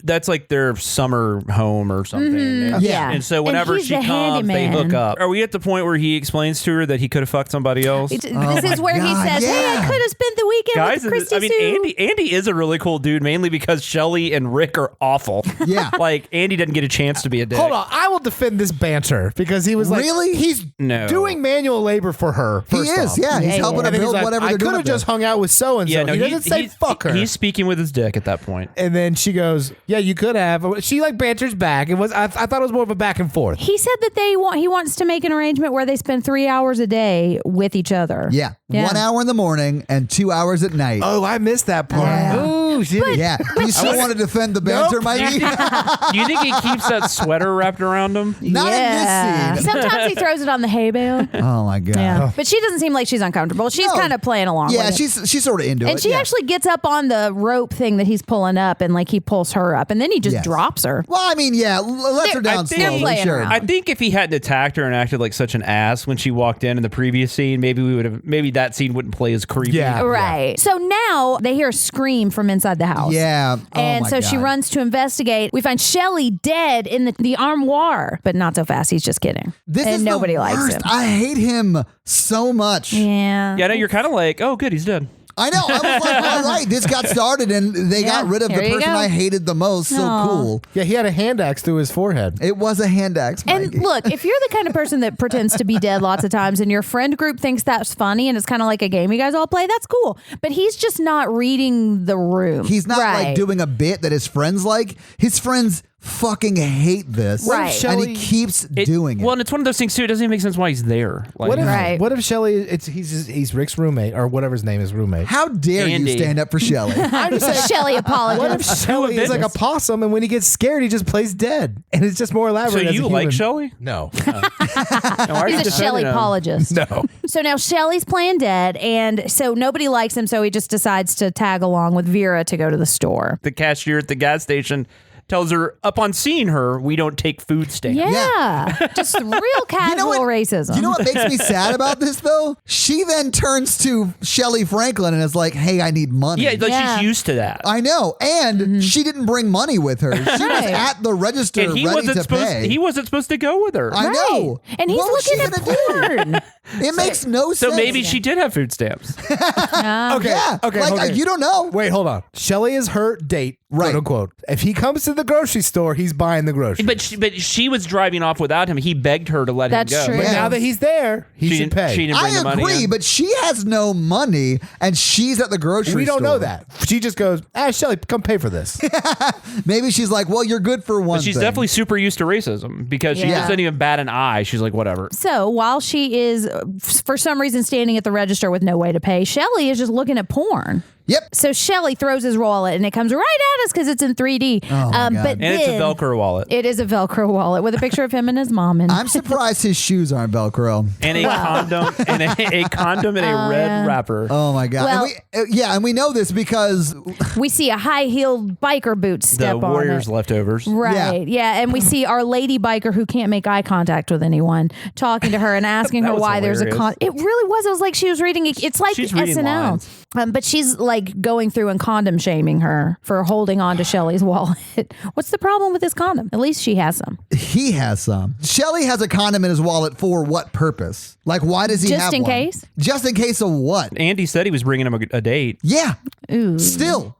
that's like their summer home or something. And, Yeah. And so And whenever he's she the comes, they handyman. hook up. Are we at the point where he explains to her that he could have fucked somebody else? This is where he God, says, "Hey, I yeah. could have spent the weekend Guys, with Christy I mean, Sue." Andy is a really cool dude, mainly because Shelly and Rick are awful. Yeah. Like, Andy doesn't get a chance to be a dick. Hold on, I will defend this banter because he was like, Really? he's No. doing manual labor for her. He First is, off. yeah. He's Yeah, helping yeah. her And then he's build like, whatever I they're could doing. have just hung out with so and so. Yeah, no, he doesn't say fuck her. He's speaking with his dick at that point. And then she goes, "Yeah, you could have." She like banters back. It was I thought it was more of a back and forth. He said that he wants to make an arrangement where they spend 3 hours a day with each other. Yeah. Yeah. 1 hour in the morning and 2 hours at night. Oh, I missed that part. Yeah. Ooh, shitty. Yeah. You still want to defend the banter, Mikey? Do you think he keeps that sweater wrapped around him? Not Yeah. in this scene. Sometimes he throws it on the hay bale. Oh, my God. Yeah. But she doesn't seem like she's uncomfortable. She's No. kind of playing along Yeah, with it. she's sort of into it. And she yeah. actually gets up on the rope thing that he's pulling up, and like he pulls her up, and then he just Yes. drops her. Well, I mean, yeah, lets her down think- they're slowly, playing sure. around. I think if he hadn't attacked her and acted like such an ass when she walked in the previous scene, maybe that scene wouldn't play as creepy. Yeah. Right. So now they hear a scream from inside the house. Yeah. Oh, And my so she God. runs to investigate. We find Shelly dead in the armoire, but not so fast. He's just kidding. This and is nobody the likes worst. him. I hate him so much. Yeah. Yeah, no, you're kind of like, oh, good, he's dead. I know. I was like, all right, this got started and they got Yeah, rid of the here you person go. I hated the most. So Aw. cool. Yeah, he had a hand axe through his forehead. It was a hand axe, And Mikey. look, if you're the kind of person that pretends to be dead lots of times and your friend group thinks that's funny and it's kind of like a game you guys all play, that's cool. But he's just not reading the room. He's not like Right. doing a bit that his friends like. His friends fucking hate this. Right. And Shelley- he keeps doing it. Well, and it's one of those things too. It doesn't even make sense why he's there. Like, What if Right. what if Shelly? He's Rick's roommate or whatever his name is, roommate. How dare Andy. you stand up for Shelly? I'm just saying. Shelly What if apologized. Shelly is like a possum and when he gets scared he just plays dead and it's just more so elaborate? as a you like human. Shelly? No, He's a Shelly apologist. no. So now Shelly's playing dead, and so nobody likes him, so he just decides to tag along with Vera to go to the store. The cashier at the gas station tells her, upon seeing her, we don't take food stamps. Yeah. Just real casual racism. You know what makes me sad about this, though? She then turns to Shelley Franklin and is like, hey, I need money. Yeah, like she's used to that. I know. And she didn't bring money with her. She was at the register And he ready wasn't to supposed. pay. He wasn't supposed to go with her. I know. And he's What was looking she at gonna do? porn. It makes no sense. So maybe she did have food stamps. Okay. Yeah. Okay. Like, okay. you don't know. Wait, hold on. Shelley is her date, Right. quote unquote. If he comes to the grocery store, he's buying the groceries. But she was driving off without him. He begged her to let That's him go. true. But now that he's there, he She should didn't- pay. She didn't bring I the money agree, in. but she has no money and she's at the grocery store. We don't know that. She just goes, Shelley, come pay for this. Maybe she's like, well, you're good for one But she's thing. definitely super used to racism because she Yeah. doesn't even bat an eye. She's like, whatever. So while she is, for some reason, standing at the register with no way to pay, Shelley is just looking at porn. Yep. So Shelley throws his wallet and it comes right at us because it's in 3D. Oh, my God. But And it's a then Velcro wallet. It is a Velcro wallet with a picture of him and his mom. And I'm surprised his shoes aren't Velcro. And a condom and a condom in a red wrapper. Oh my God. Well- And we know this because we see a high-heeled biker boot step The on Warriors it. leftovers. Right. Yeah. And we see our lady biker who can't make eye contact with anyone talking to her and asking That her was why there's a hilarious. It really was. It was like she was reading. It's like She's reading SNL. lines. But she's like going through and condom shaming her for holding on to Shelley's wallet. What's the problem with this condom? At least she has some. he has some. Shelley has a condom in his wallet for what purpose? Like, why does he Just have in one? case? Just in case of what? Andy said he was bringing him a date. Yeah. Ooh. Still.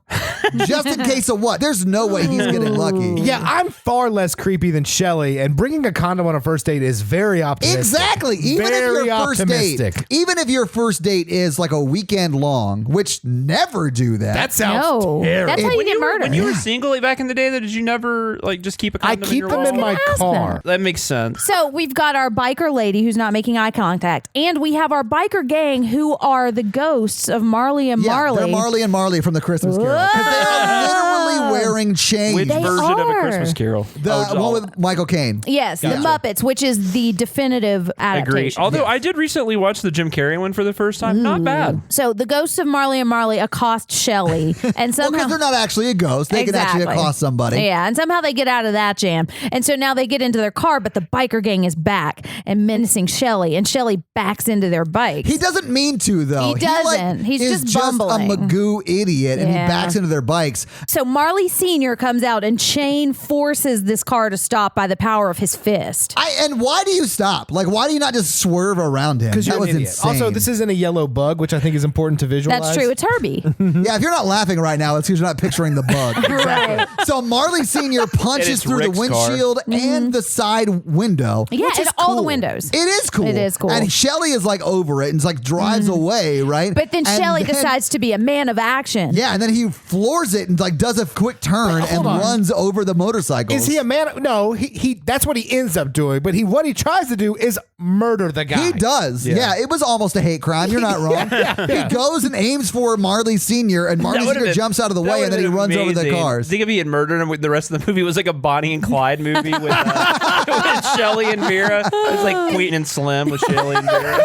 Just in case of what? There's no way he's getting lucky. Yeah, I'm far less creepy than Shelley, and bringing a condom on a first date is very optimistic. Exactly. Even Very if your first date, optimistic. even if your first date is like a weekend long, which never do that. That sounds No. terrible. That's how you get murdered. When you were single like, back in the day, did you never like just keep a I condom keep in your them wallet? in my ask car. That makes sense. So we've got our biker lady who's not making eye contact, and we have our biker gang who are the ghosts of Marley and yeah, Marley. they're Marley and Marley from the Christmas Carol. 'Cause they are literally wearing chains. Which They version of a are. Christmas Carol? The one with Michael Caine. Yes, the Muppets, which is the definitive Agreed. adaptation. Although I did recently watch the Jim Carrey one for the first time. Not bad. So the ghosts of Marley and Marley accost Shelley, and Well, somehow because they're not actually a ghost. They can actually Exactly. accost somebody. Yeah, and somehow they get out of that jam. And so now they get into their car, but the biker gang is back and menacing Shelley, and Shelley backs into their bikes. He doesn't mean to, though. He doesn't. He's is just bumbling. a Magoo idiot, and he Yeah. backs into their bikes. So Marley Sr. comes out and Shane forces this car to stop by the power of his fist. And why do you stop? Like, why do you not just swerve around him? Because That you're was an idiot. insane. Also, this isn't a yellow bug, which I think is important to visualize. That's true. It's Herbie. Yeah, if you're not laughing right now, it's because you're not picturing the bug. Right. So Marley Sr. punches it's through the Rick's car. windshield and the side window. Yeah, which and is all the cool. windows. It is cool. It is cool. And Shelley is like over it and like drives away, right? But then And Shelley decides to be a man of action. Yeah, and then he floors it and like does a quick turn and hold on. runs over the motorcycle. Is he a man? No, he. That's what he ends up doing. But what he tries to do is murder the guy. He does. Yeah. It was almost a hate crime. You're not wrong. He goes and aims for Marley Sr. and Marley Sr. jumps out of the way and then he runs over the cars. Think if he had murdered him, the rest of the movie was like a Bonnie and Clyde movie with, with Shelley and Vera. It was like Queen and Slim with Shelley and Vera.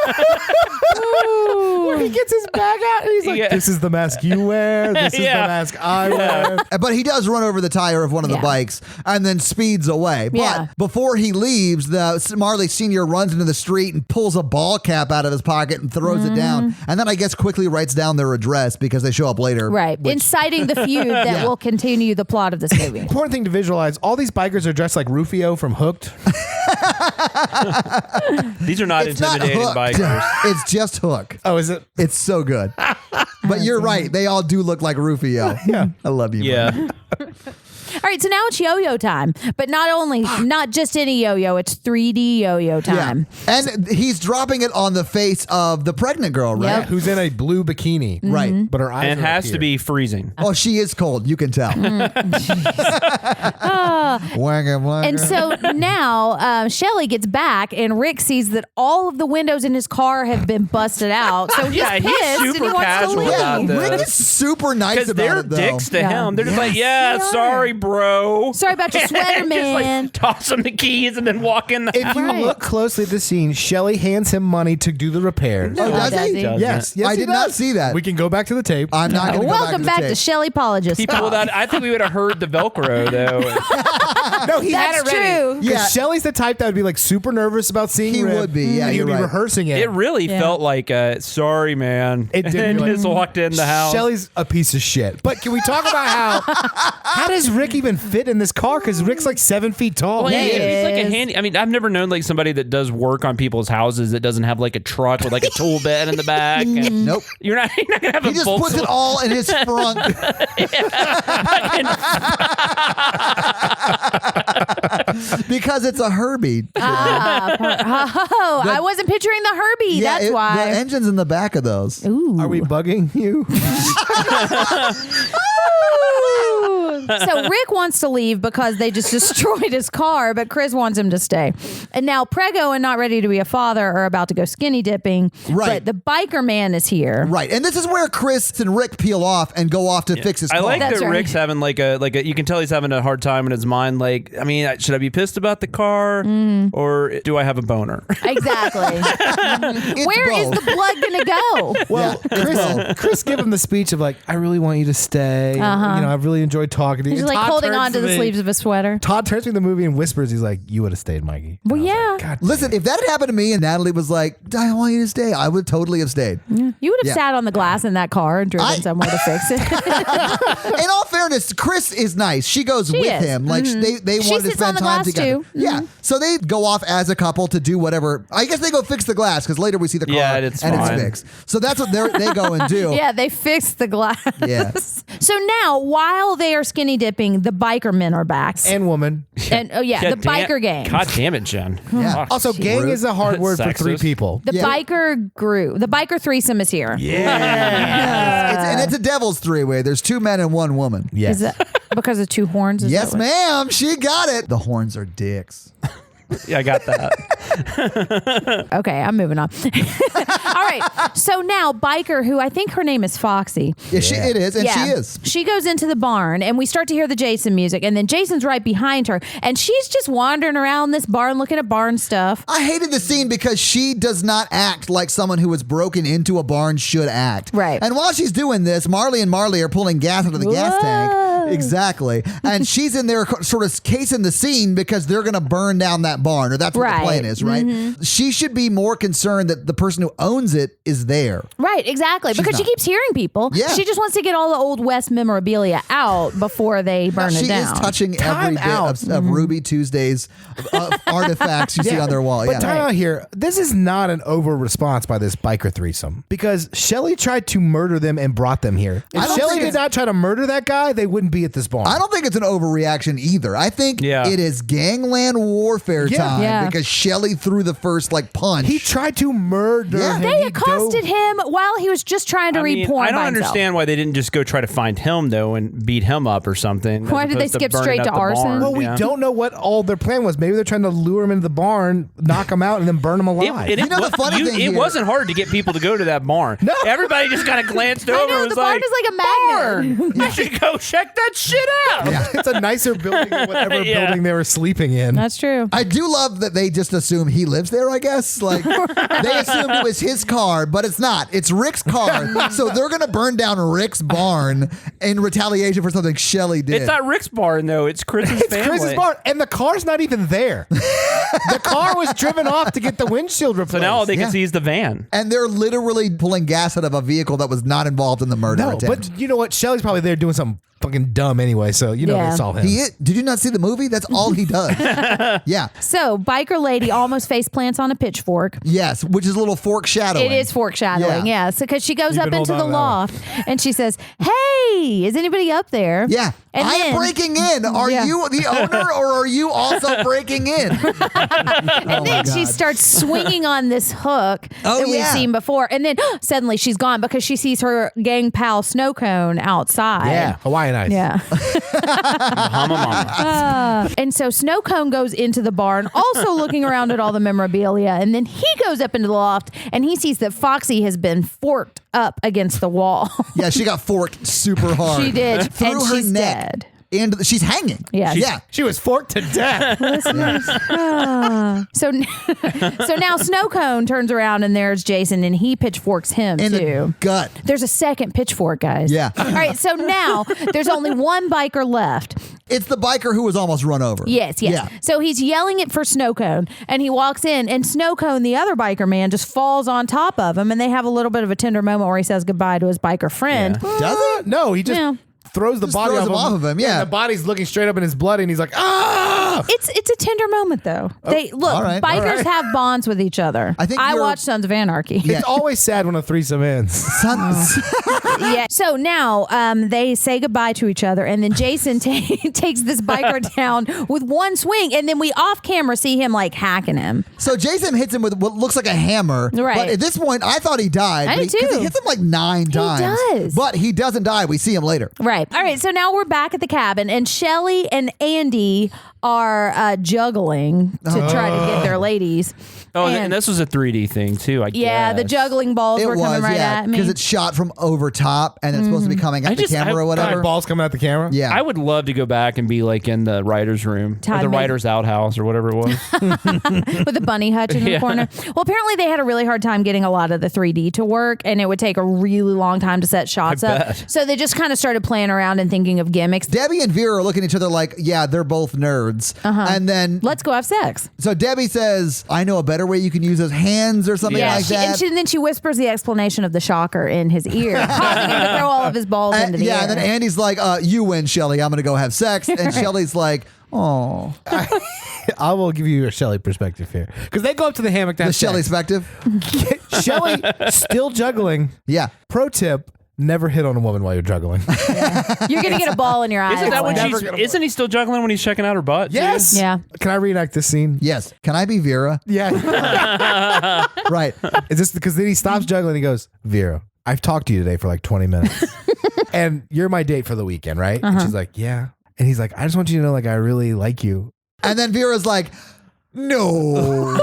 Where he gets his bag out and he's like, Yeah. "This is the mask you wear. This is Yeah. the mask I wear." But he does run over the tire of one of the Yeah. bikes and then speeds away. But Yeah. before he leaves, the Marley Sr. runs into the street and pulls a ball cap out of his pocket and throws it down. And then I guess quickly writes down their address because they show up later. Right. Inciting the feud that Yeah. will continue the plot of this movie. Important thing to visualize: all these bikers are dressed like Rufio from Hooked. These are not It's not intimidating Hook. bikers. It's just Hook. Oh, is it? It's so good. But you're right. They all do look like Rufio. Yeah. I love you. Yeah. man. All right, so now it's yo-yo time. But not just any yo-yo, it's 3D yo-yo time. Yeah. And he's dropping it on the face of the pregnant girl, right? Yep. Who's in a blue bikini? Right. But her eyes. And it are has up to here. be freezing. Oh, she is cold. You can tell. Wanga, wanga. And so now Shelley gets back, and Rick sees that all of the windows in his car have been busted out. So he's Yeah, he's pissed and he super wants to casual leave. about yeah, this. Rick is super nice Because about they're it, though. dicks to Yeah. him. They're just like, Yes, yeah, they are. sorry, bro. bro. Sorry about your sweater, Just man. like toss him the keys and then walk in the If you Right. look closely at the scene, Shelley hands him money to do the repairs. Oh, does does he? he? Yes, yes, I he did not does. see that. We can go back to the tape. I'm not going to go Welcome back the to tape. Shelleypologist. He pulled out. I think we would have heard the Velcro though. No, he had That's it ready. true. Because Yeah. Shelley's the type that would be like super nervous about seeing He Rip, would be, yeah, and he'd you're be right. rehearsing it. It really Yeah. felt like, sorry, man. It did And feel like- just walked in the house. Shelley's a piece of shit. But can we talk about how does Rick even fit in this car? Because Rick's like 7 feet tall. Well, Yeah, he's he like a is. handy. I mean, I've never known like somebody that does work on people's houses that doesn't have like a truck with like a tool bed in the back. And Nope. you're not gonna have He a just puts it all in his front. Because it's a Herbie. Oh, I wasn't picturing the Herbie. That's The why. engine's in the back of those. Ooh. Are we bugging you? So Rick wants to leave because they just destroyed his car, but Chris wants him to stay. And now Prego and Not Ready to Be a Father are about to go skinny dipping. Right. But the biker man is here. Right. And this is where Chris and Rick peel off and go off to fix his I car. like That's that right. Rick's having like a you can tell he's having a hard time in his mind. Like, I mean, should I be pissed about the car or do I have a boner? Exactly. It's Where is both. the blood going to go? Well, Chris gave him the speech of like, I really want you to stay. You know, I really enjoyed talking to you. He's And like Todd holding turns on to the me- sleeves of his sweater. Todd turns to me in the movie and whispers, he's like, you would have stayed, Mikey. Well, And I was yeah. like, God Listen, if that had happened to me and Natalie was like, I want you to stay, I would totally have stayed. You would have Yeah. sat on the glass in that car and driven I- somewhere to fix it. In all fairness, Chris is nice. She goes with is. him. Like they She wanted to sits on spend the time glass, together. too. Yeah. So they go off as a couple to do whatever. I guess they go fix the glass because later we see the car Yeah, it's and fine. it's fixed. So that's what they go and do. Yeah, they fixed the glass. Yeah. So now, while they are skinny dipping, the biker men are back. And woman. And oh yeah, the God damn- biker gang. God damn it, Jen. Yeah. Fuck. Also, gang Rude. is a hard word for three Sexist. people. The Yeah. biker grew. The biker threesome is here. And it's a devil's three-way. There's 2 men and 1 woman. Yes. Is that because of 2 horns? Is Yes, that what- ma'am. She got it. The horns are dicks. Yeah, I got that. Okay, I'm moving on. All right. So now biker, who I think her name is Foxy. Yeah, it is, and she is. She goes into the barn, and we start to hear the Jason music, and then Jason's right behind her, and she's just wandering around this barn looking at barn stuff. I hated the scene because she does not act like someone who was broken into a barn should act. Right. And while she's doing this, Marley and Marley are pulling gas out of the gas Whoa. tank. Exactly. And she's in there sort of casing the scene because they're going to burn down that barn, or that's what Right. the plan is, right? She should be more concerned that the person who owns it is there. Right, exactly. Because she not. keeps hearing people. Yeah. She just wants to get all the old West memorabilia out before they burn She it down. is touching every Time bit out. of Ruby Tuesday's artifacts you see on their wall. But Yeah. time out here. This is not an over response by this biker threesome because Shelley tried to murder them and brought them here. I If don't Shelley think did not try to murder that guy, they wouldn't be at this barn. I don't think it's an overreaction either. I think Yeah. it is gangland warfare Yeah. time Yeah. because Shelley threw the first punch. He tried to murder Yeah. him. They He accosted dove- him while he was just trying to I read mean, porn I don't by himself. understand why they didn't just go try to find him though and beat him up or something. as Why did they opposed to skip burning straight up to the arson? barn. Well, we Yeah. don't know what all their plan was. Maybe they're trying to lure him into the barn, knock him out, and then burn him alive. You know the funny thing it here- wasn't hard to get people to go to that barn. No. Everybody just kind of glanced over I know, and was the barn like, is like a magnet. you should go check that shit out. It's a nicer building than whatever Yeah. building they were sleeping in. That's true. I do love that they just assume he lives there, I guess. Like, they assumed it was his car, but it's not. It's Rick's car. So they're going to burn down Rick's barn in retaliation for something Shelley did. It's not Rick's barn though. It's Chris's It's family. Chris's barn, and the car's not even there. The car was driven off to get the windshield replaced. So now all they Yeah. can see is the van. And they're literally pulling gas out of a vehicle that was not involved in the murder no, attempt. but you know what? Shelley's probably there doing something fucking dumb anyway, so you know Yeah. they saw him. Did you not see the movie? That's all he does. Yeah. So, biker lady almost face plants on a pitchfork. Yes, which is a little fork shadowing. It is foreshadowing, Yeah. yes, because she goes You've up been into the holding on to loft and she says, "Hey, is anybody up there?" Yeah. And I then- am breaking in. Are Yeah. you the owner or are you also breaking in? And then she starts swinging on this hook Oh, that we've yeah. seen before, and then suddenly she's gone because she sees her gang pal Snow Cone outside. Yeah, Hawaiian Ice. Yeah. Bahama Mama. And so Snow Cone goes into the barn, also looking around at all the memorabilia. And then he goes up into the loft and he sees that Foxy has been forked up against the wall. Yeah, she got forked super hard. She did. Through and her she's neck. dead. into she's hanging. Yeah. Yeah. She was forked to death. So now Snow Cone turns around and there's Jason and he pitchforks him In too. the gut. There's a second pitchfork, guys. Yeah. All right. So now there's only one biker left. It's the biker who was almost run over. Yes. Yeah. So he's yelling it for Snow Cone and he walks in and Snow Cone, the other biker man, just falls on top of him and they have a little bit of a tender moment where he says goodbye to his biker friend. Does it? No, he just Yeah. throws the body throws him off of him, yeah. And the body's looking straight up in his blood, and he's like, ah! It's a tender moment though. They look, all right, bikers all right. have bonds with each other. I think I you're- watch Sons of Anarchy. Yeah. It's always sad when a threesome ends. Sons. Yeah. So now they say goodbye to each other, and then Jason takes this biker down with one swing, and then we off camera see him like hacking him. So Jason hits him with what looks like a hammer. Right. But at this point, I thought he died. I but did too. 'cause he hits him like 9 times. does. But he doesn't die. We see him later. Right. All right. So now we're back at the cabin, and Shelly and Andy are juggling to try to get their ladies. Oh, and this was a 3D thing too, I Yeah, guess. the juggling balls It were was, coming right yeah. at me. Because it's shot from over top and it's supposed to be coming at the camera or whatever. Like balls coming out the camera? Yeah. I would love to go back and be like in the writer's room or Todd the made- writer's outhouse or whatever it was. with a bunny hutch in the Yeah. corner. Well, apparently they had a really hard time getting a lot of the 3D to work, and it would take a really long time to set shots up. bet. So they just kind of started playing around and thinking of gimmicks. Debbie and Vera are looking at each other like, yeah, they're both nerds. And then, Let's go have sex. so Debbie says, I know a better way you can use those hands or something like that. And then she whispers the explanation of the shocker in his ear, causing him to throw all of his balls into the air. And then Andy's like, you win, Shelly. I'm going to go have sex. And Shelly's like, oh. I will give you a Shelly perspective here. Because they go up to the hammock to The have Shelly sex. perspective. Shelly still juggling. Yeah. Pro tip, never hit on a woman while you're juggling. You're going to get a ball in your eye. Isn't that when Never she's? gonna Isn't he still juggling when he's checking out her butt? too? Yes. Yeah. Can I reenact this scene? Yes. Can I be Vera? Yeah. Right. Is this because then he stops juggling and he goes, Vera, I've talked to you today for like 20 minutes. And you're my date for the weekend, right? And she's like, yeah. And he's like, I just want you to know, like, I really like you. And then Vera's like, no.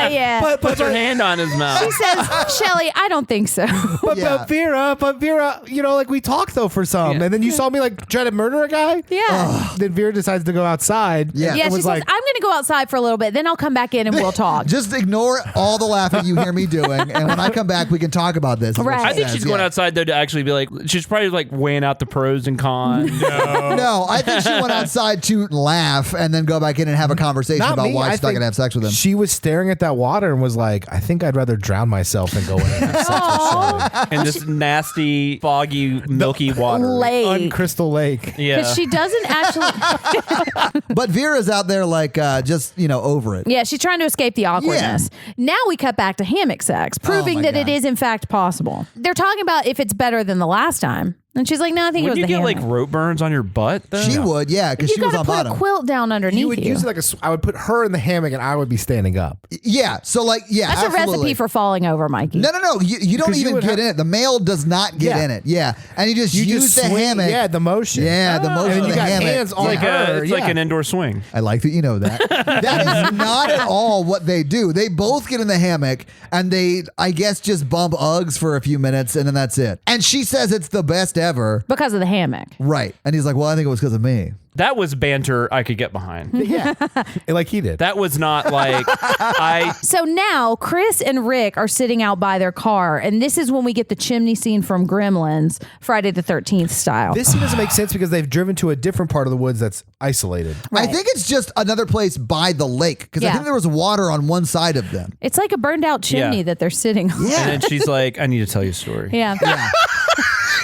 Yeah. Puts her hand on his mouth. She says, Shelly, I don't think so. But Yeah. Vera, you know, like we talked though for some. Yeah. And then you saw me like try to murder a guy. Yeah. Then Vera decides to go outside. Yeah. and Yeah, she was says, like, I'm going to go outside for a little bit, then I'll come back in and we'll talk. Just ignore all the laughing you hear me doing. And when I come back, we can talk about this. is what Right. she I think says, she's going yeah. outside though to actually be like. She's probably like weighing out the pros and cons. No, I think she went outside to laugh and then go back in and have a conversation not about me. why I she's not think going to have sex with him. She was staring at that water and was like, I think I'd rather drown myself than go in and have sex with Shelly. In this nasty, foggy, milky water. Lake. Uncrystal Lake. Yeah. Because she doesn't actually. But Vera's out there like just, over it. Yeah, she's trying to escape the awkwardness. Now we cut back to hammock sex, proving my that it God. is in fact possible. They're talking about if it's better than the last time. And she's like, no, I think it was Would you the get hammock. like rope burns on your butt though? She would, yeah, because You she was gotta on put bottom. a quilt down underneath You would use it like I would put her in the hammock and I would be standing up. Yeah, so like, yeah, That's absolutely. a recipe for falling over, Mikey. No. You don't 'Cause you even would get have- in it. The male does not get Yeah. in it. Yeah, and you just You use just the swing, hammock. Yeah, the motion. Yeah, the motion And then of you the got hammock. hands on Like her. it's like yeah. an indoor swing. I like that you know that. That is not at all what they do. They both get in the hammock and they, I guess, just bump Uggs for a few minutes and then that's it. And she says it's the best ever. Because of the hammock. Right. And he's like, well, I think it was because of me. That was banter I could get behind. Yeah, like he did. That was not like So now Chris and Rick are sitting out by their car, and this is when we get the chimney scene from Gremlins, Friday the 13th style. This scene doesn't make sense because they've driven to a different part of the woods that's isolated. Right. I think it's just another place by the lake because I Yeah. think there was water on one side of them. It's like a burned out chimney Yeah. that they're sitting on. and then she's like, I need to tell you a story. Yeah.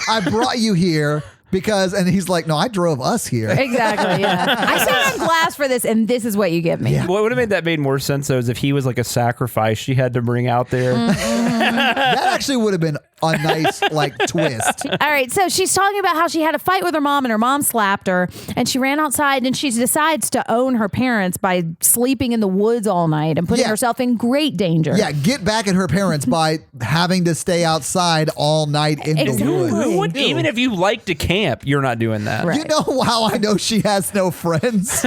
I brought you here because, and he's like, no, I drove us here. Exactly. Yeah. I sat on glass for this, and this is what you give me. What would have made more sense though is if he was like a sacrifice she had to bring out there. That actually would have been a nice like twist. All right, so she's talking about how she had a fight with her mom and her mom slapped her and she ran outside and she decides to own her parents by sleeping in the woods all night and putting Yeah. herself in great danger. Yeah, get back at her parents by having to stay outside all night in Exactly. the woods. Who would, even if you like to camp, you're not doing that. Right. You know how I know she has no friends?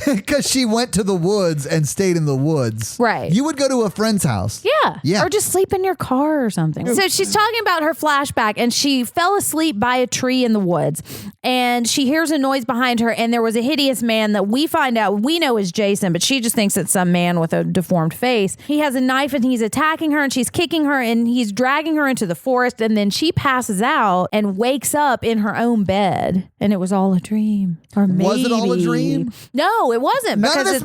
Because she went to the woods and stayed in the woods. Right. You would go to a friend's house. Yeah. Yeah. Or just sleep in your car or something. So she's talking talking about her flashback, and she fell asleep by a tree in the woods, and she hears a noise behind her, and there was a hideous man that we find out we know is Jason, but she just thinks it's some man with a deformed face. He has a knife and he's attacking her, and she's kicking her, and he's dragging her into the forest, and then she passes out and wakes up in her own bed, and it was all a dream. Or maybe. Was it all a dream? No, it wasn't. None of this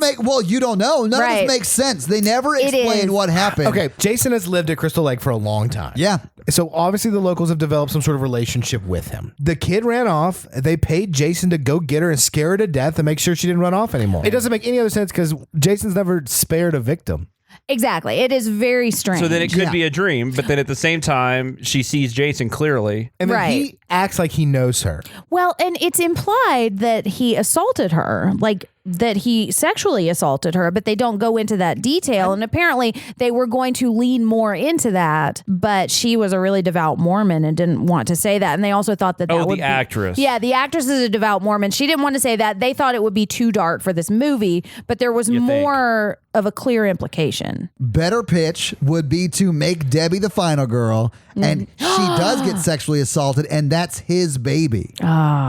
you don't know. None of Right. this makes sense. They never explain what happened. Okay, Jason has lived at Crystal Lake for a long time. Yeah. So obviously the locals have developed some sort of relationship with him. The kid ran off. They paid Jason to go get her and scare her to death and make sure she didn't run off anymore. It doesn't make any other sense because Jason's never spared a victim. Exactly. It is very strange. So then it could be a dream, but then at the same time, she sees Jason clearly. And then Right. he acts like he knows her. Well, and it's implied that he assaulted her, like that he sexually assaulted her, but they don't go into that detail. And apparently they were going to lean more into that, but she was a really devout Mormon and didn't want to say that. And they also thought that would the be, actress. Yeah, the actress is a devout Mormon. She didn't want to say that. They thought it would be too dark for this movie, but there was more of a clear implication. Better pitch would be to make Debbie the final girl, and she does get sexually assaulted, and that's his baby.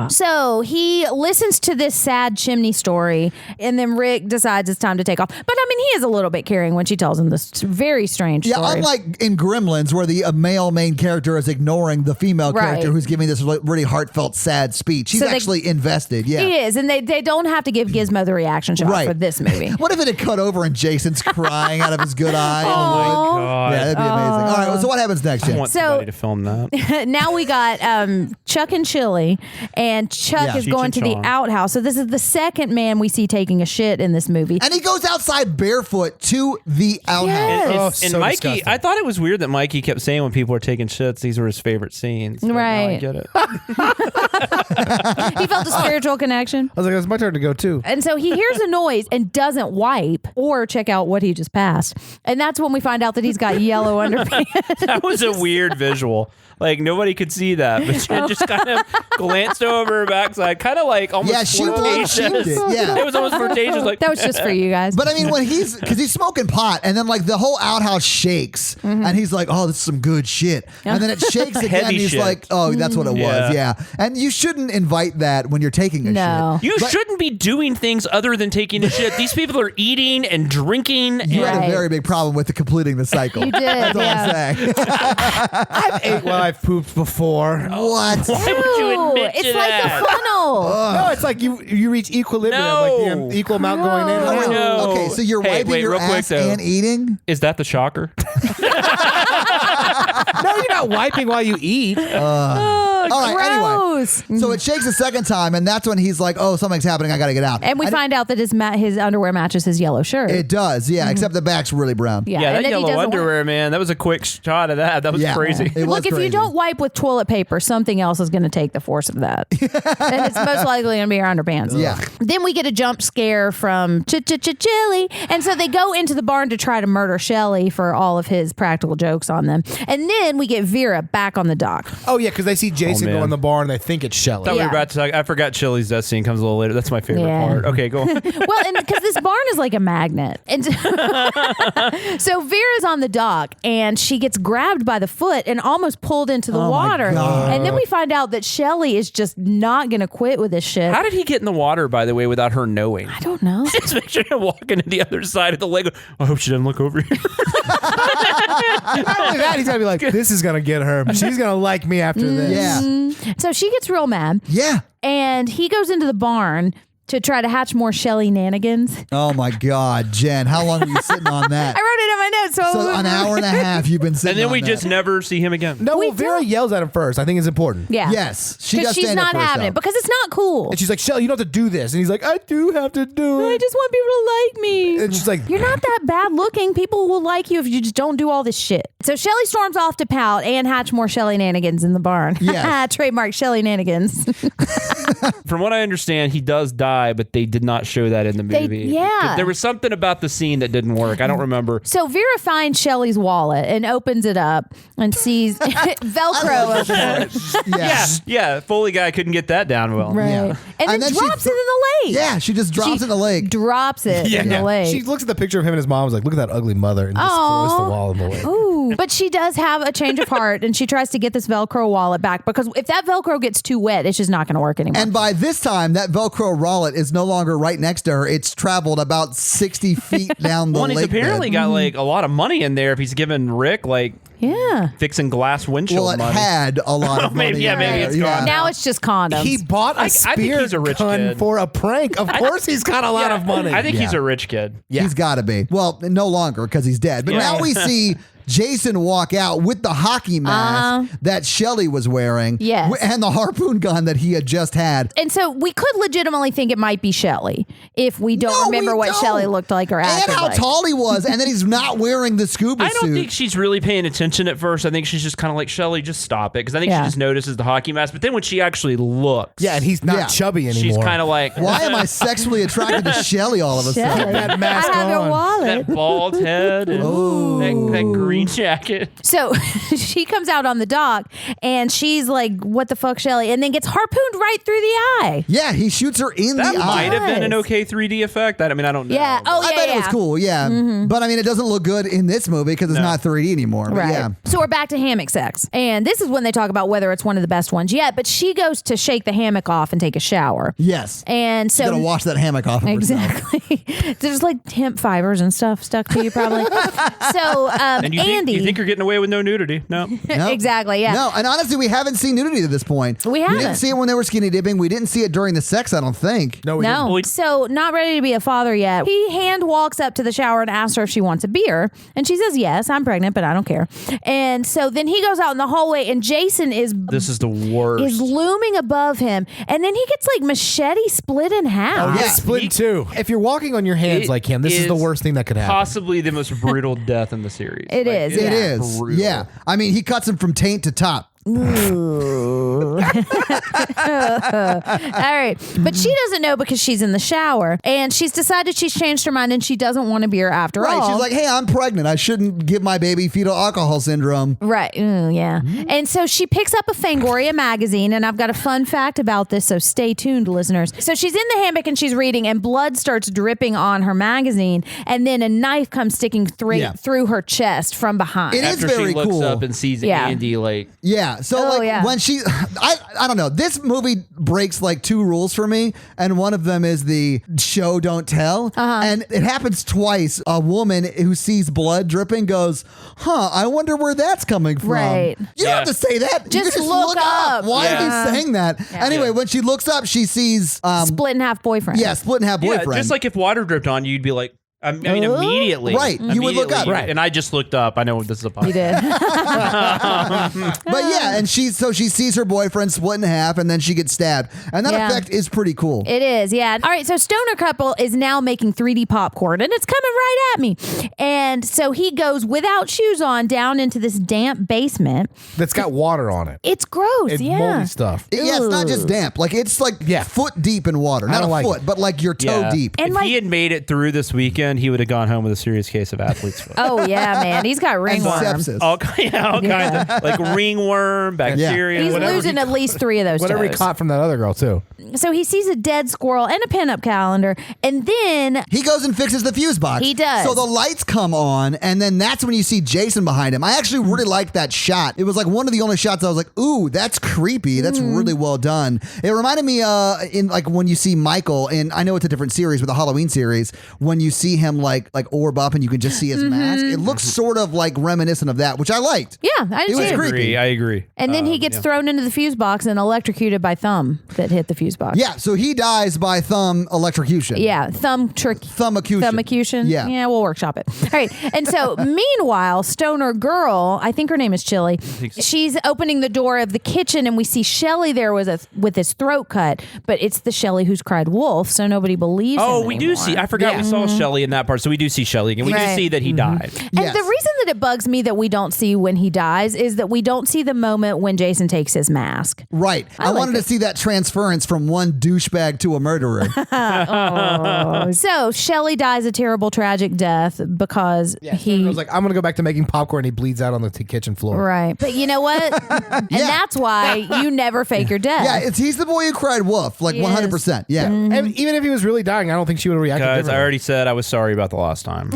So he listens to this sad chimney story, and then Rick decides it's time to take off. But I mean, he is a little bit caring when she tells him this very strange Yeah, story. unlike in Gremlins, where the male main character is ignoring the female character who's giving this really heartfelt, sad speech. She's actually invested. Yeah, He is, and they don't have to give Gizmo the reaction shot for this movie. What if it had cut over and Jason's crying out of his good eye? Oh my God. Yeah, that'd be amazing. All right, well, so what happens next, I Jen? want So- somebody to film that. Now we got Chuck and Chili, and Chuck is Cheech going and to the Chong. outhouse. So this is the second man we see taking a shit in this movie. And he goes outside barefoot to the outhouse. Yes. Oh, And so Mikey, disgusting. I thought it was weird that Mikey kept saying when people were taking shits, these were his favorite scenes. But now I Right. get it. He felt a spiritual connection. I was like, it's my turn to go too. And so he hears a noise and doesn't wipe or check out what he just passed. And that's when we find out that he's got yellow underpants. That was a weird visual. Like nobody could see that, but Jen just kind of glanced over her backside, kind of like almost Yeah, she flirtatious. shamed it. Yeah. It was almost flirtatious. Like That was just for you guys. But I mean, when because he's smoking pot, and then like the whole outhouse shakes, and he's like, "Oh, this is some good shit," and then it shakes again. Heavy And he's shit. like, "Oh, that's what it was." Yeah. Yeah, and you shouldn't invite that when you're taking a No. shit. you shouldn't be doing things other than taking a shit. These people are eating and drinking. You And had Right. a very big problem with completing the cycle. You did, That's all yeah. I'm saying. I've ate while I've pooped before. What? why would you Ew, admit it's to like that? a funnel. No, it's like you reach equilibrium, No. like the equal amount going in. No. No. Okay, so you're Hey, wiping wait, your real quick, ass though. and eating. Is that the shocker? No, you're not wiping while you eat. All right, Gross. anyway. So it shakes a second time, and that's when he's like, "Oh, something's happening. I got to get out." And we find out that his underwear matches his yellow shirt. It does, yeah. Except the back's really brown. yeah, Yeah, and that then he yellow doesn't underwear, man. That was a quick shot of that. That was Yeah. crazy. It was Look, if crazy. you don't wipe with toilet paper, something else is going to take the force of that. And it's most likely going to be your underpants. Yeah. Then we get a jump scare from Chili. And so they go into the barn to try to murder Shelly for all of his practical jokes on them. And then we get Vera back on the dock. Oh yeah, because they see Jason man. go in the bar and they think it's Shelly. thought we Yeah. were about to talk. I forgot Chili's death scene comes a little later. That's my favorite Yeah. part. Okay, go on. Well, and because this barn is like a magnet. And so Vera's on the dock and she gets grabbed by the foot and almost pulled into the Oh my water. God. And then we find out that Shelly is just not going to quit with this shit. How did he get in the water, by the way, without her knowing? I don't know. Just picture him walking to the other side of the lake. I hope she didn't look over here. Not only that, he's gonna be like, "This is gonna get her. She's gonna like me after this." Yeah. So she gets real mad. Yeah. And he goes into the barn to try to hatch more Shelly nanigans. Oh my God, Jen, how long were you sitting on that? I wrote it in my notes. So an hour and a half you've been sitting And then on we that. just never see him again. No, We well, Vera yells at him first. I think it's important. Yeah. Yes, she Because does she's stand up not for having herself. it because it's not cool. And she's like, "Shelly, you don't have to do this." And he's like, "I do have to do I it." just want people to like me. And she's like, You're not that bad looking. People will like you if you just don't do all this shit. So Shelly storms off to pout and hatch more Shelly nanigans in the barn. Yes. Trademark Shelly nanigans. From what I understand, he does die, but they did not show that in the movie. yeah. There was something about the scene that didn't work. I don't remember. So Vera Stoner finds Shelly's wallet and opens it up and sees Velcro over it. Yeah. Foley guy couldn't get that down well. Right. Yeah. And then drops it in the lake. Yeah, she just drops it in the lake. Drops it in the lake. She looks at the picture of him and his mom, was like, look at that ugly mother, and just throws the wall in the lake. Ooh. But she does have a change of heart, and she tries to get this Velcro wallet back, because if that Velcro gets too wet, it's just not going to work anymore. And by this time, that Velcro wallet is no longer right next to her. It's traveled about 60 feet down the Well, lake. he's apparently got like a lot of money in there if he's giving Rick like fixing glass windshield Well, it money. had a lot of money. Maybe it's gone. Now it's just condoms. He bought a I think spear he's a rich gun kid. for a prank. Of course he's got a lot of money. I think he's a rich kid. Yeah. He's got to be. Well, no longer because he's dead. But now we see Jason walk out with the hockey mask that Shelly was wearing. Yes. And the harpoon gun that he had just had. And so we could legitimately think it might be Shelly if we don't remember what Shelly looked like or acted And how like. tall he was. And then he's not wearing the scuba I suit. don't think she's really paying attention at first. I think she's just kind of like, Shelly, just stop it. Because I think she just notices the hockey mask. But then when she actually looks, Yeah, and he's not chubby anymore. she's kind of like, Why am I sexually attracted to Shelly all of a sudden? Shelly. that mask I have your on. wallet. that bald head and that green jacket. So she comes out on the dock and she's like, what the fuck, Shelly? And then gets harpooned right through the eye. Yeah, he shoots her in That the eye. might have been an okay 3D effect. I mean, I don't know. Yeah. Oh, I yeah, bet yeah. it was cool, yeah. But I mean, it doesn't look good in this movie because it's not 3D anymore. But Right. yeah. So we're back to hammock sex. And this is when they talk about whether it's one of the best ones yet. But she goes to shake the hammock off and take a shower. Yes. And so She's gonna wash that hammock off of herself. exactly. There's like hemp fibers and stuff stuck to you probably. So And you Andy. think you're getting away with no nudity? No. No. Exactly, yeah. No, and honestly, we haven't seen nudity to this point. We We haven't. didn't see it when they were skinny dipping. We didn't see it during the sex, I don't think. No, we didn't. No. So not ready to be a father yet. He hand walks up to the shower and asks her if she wants a beer. And she says, yes, I'm pregnant, but I don't care. And so then he goes out in the hallway and Jason is This is the worst. is looming above him. And then he gets like machete split in half. yeah. Split in two. If you're walking on your hands It like him, this is the worst thing that could happen. Possibly the most brutal death in the series. It is, It yeah. is. brutal. Yeah. I mean, he cuts him from taint to top. Ooh. All right. But she doesn't know because she's in the shower and she's decided she's changed her mind and she doesn't want a beer after Right. all. She's like, hey, I'm pregnant. I shouldn't give my baby fetal alcohol syndrome. Right. Yeah. And so she picks up a Fangoria magazine, and I've got a fun fact about this, so stay tuned, listeners. So she's in the hammock and she's reading, and blood starts dripping on her magazine, and then a knife comes sticking through her chest from behind. It is After very she looks cool. up and sees Andy, like, Yeah. So when she, I don't know, this movie breaks like two rules for me. And one of them is the show, don't tell. And it happens twice. A woman who sees blood dripping goes, I wonder where that's coming from. Right. You don't have to say that. You Just can look up. Why are you saying that? Anyway, when she looks up, she sees split in half boyfriend. Yeah, split in half boyfriend. just like if water dripped on you, you'd be like, I mean, immediately. Right. You would look up. Immediately. Right. And I just looked up. I know this is a podcast. You did. But yeah, and she sees her boyfriend split in half, and then she gets stabbed, and that effect is pretty cool. It is, yeah. All right, so Stoner couple is now making 3D popcorn, and it's coming right at me. And so he goes without shoes on down into this damp basement. That's got water on it. It's gross, It's yeah. moldy stuff. Yeah, it's not just damp. Like it's like foot deep in water. Not a foot, but like your toe deep. And if he had made it through this weekend, he would have gone home with a serious case of athlete's foot. Oh yeah, man, he's got ringworm. sepsis. All kinds of like ringworm, bacteria. He's whatever. losing at least 3 of those Whatever he toes. caught from that other girl, too. So he sees a dead squirrel and a pinup calendar, and then He goes and fixes the fuse box. He does. So the lights come on, and then that's when you see Jason behind him. I actually really liked that shot. It was like one of the only shots I was like, ooh, that's creepy. That's really well done. It reminded me in like when you see Michael, and I know it's a different series, but the Halloween series, when you see him like orb up and you can just see his mask. It looks sort of like reminiscent of that, which I liked. yeah, I It was do. creepy. I agree. And then he gets thrown into the fuse box and electrocuted by thumb that hit the fuse box. Yeah, so he dies by thumb electrocution. Yeah, thumbacution. Thumbacution. Yeah. we'll workshop it. All right. And so meanwhile, Stoner girl, I think her name is Chili, she's opening the door of the kitchen and we see Shelly there with his throat cut, but it's the Shelly who's cried wolf, so nobody believes him Oh, we do anymore. see. I forgot we saw Shelly in that part. So we do see Shelley again. We do Right. see that he died. And Yes. the reason that it bugs me that we don't see when he dies is that we don't see the moment when Jason takes his mask. Right. I like wanted to it. see that transference from one douchebag to a murderer. So Shelley dies a terrible, tragic death because He was like, I'm going to go back to making popcorn. He bleeds out on the kitchen floor. Right. But you know what? And that's why you never fake your death. Yeah, he's the boy who cried wolf, like He is. 100%. Yeah. And even if he was really dying, I don't think she would have reacted Guys, I differently. already said I was sorry about the last time.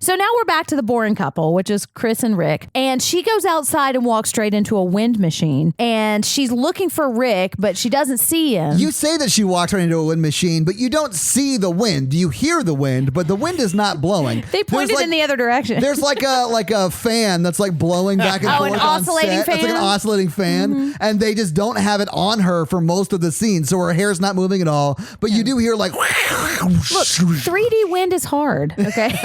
So now we're back to the boring couple, which is Chris and Rick. And she goes outside and walks straight into a wind machine. And she's looking for Rick, but she doesn't see him. You say that she walked right into a wind machine, but you don't see the wind. You hear the wind, but the wind is not blowing. They pointed in the other direction. There's like a fan that's like blowing back and Oh, forth an on oscillating set. It's like an fan? oscillating fan, and they just don't have it on her for most of the scene, so her hair's not moving at all. But you do hear like. Look, 3D wind is hard, okay?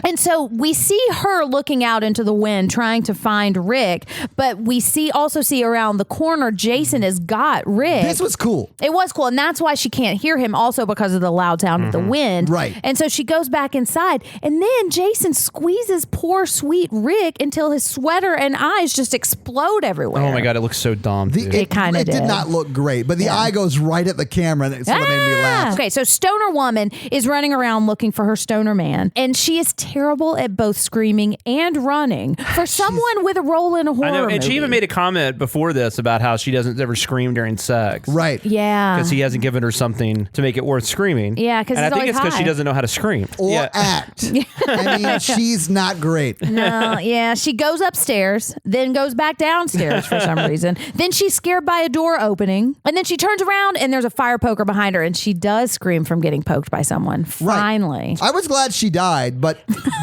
And so we see her looking out into the wind trying to find Rick, but we also see around the corner Jason has got Rick. This was cool. It was cool, and that's why she can't hear him, also because of the loud sound of the wind. Right. And so she goes back inside, and then Jason squeezes poor sweet Rick until his sweater and eyes just explode everywhere. Oh my God, it looks so dumb. dude. It kinda It did did. not look great, but the eye goes right at the camera, and it sort of made me laugh. Okay, so Stoner Woman is running around looking for her Stoner Man, and she is terrible at both screaming and running for someone with a role in a horror I know, and she movie. even made a comment before this about how she doesn't ever scream during sex. Right. Yeah. Because he hasn't given her something to make it worth screaming. Yeah, 'cause and I he's think always it's because she high. doesn't know how to scream. Or act. I mean, she's not great. No, yeah, she goes upstairs, then goes back downstairs for some reason. Then she's scared by a door opening, and then she turns around and there's a fire poker behind her, and she does scream from getting poked by someone. Right. Finally. I was glad she died, but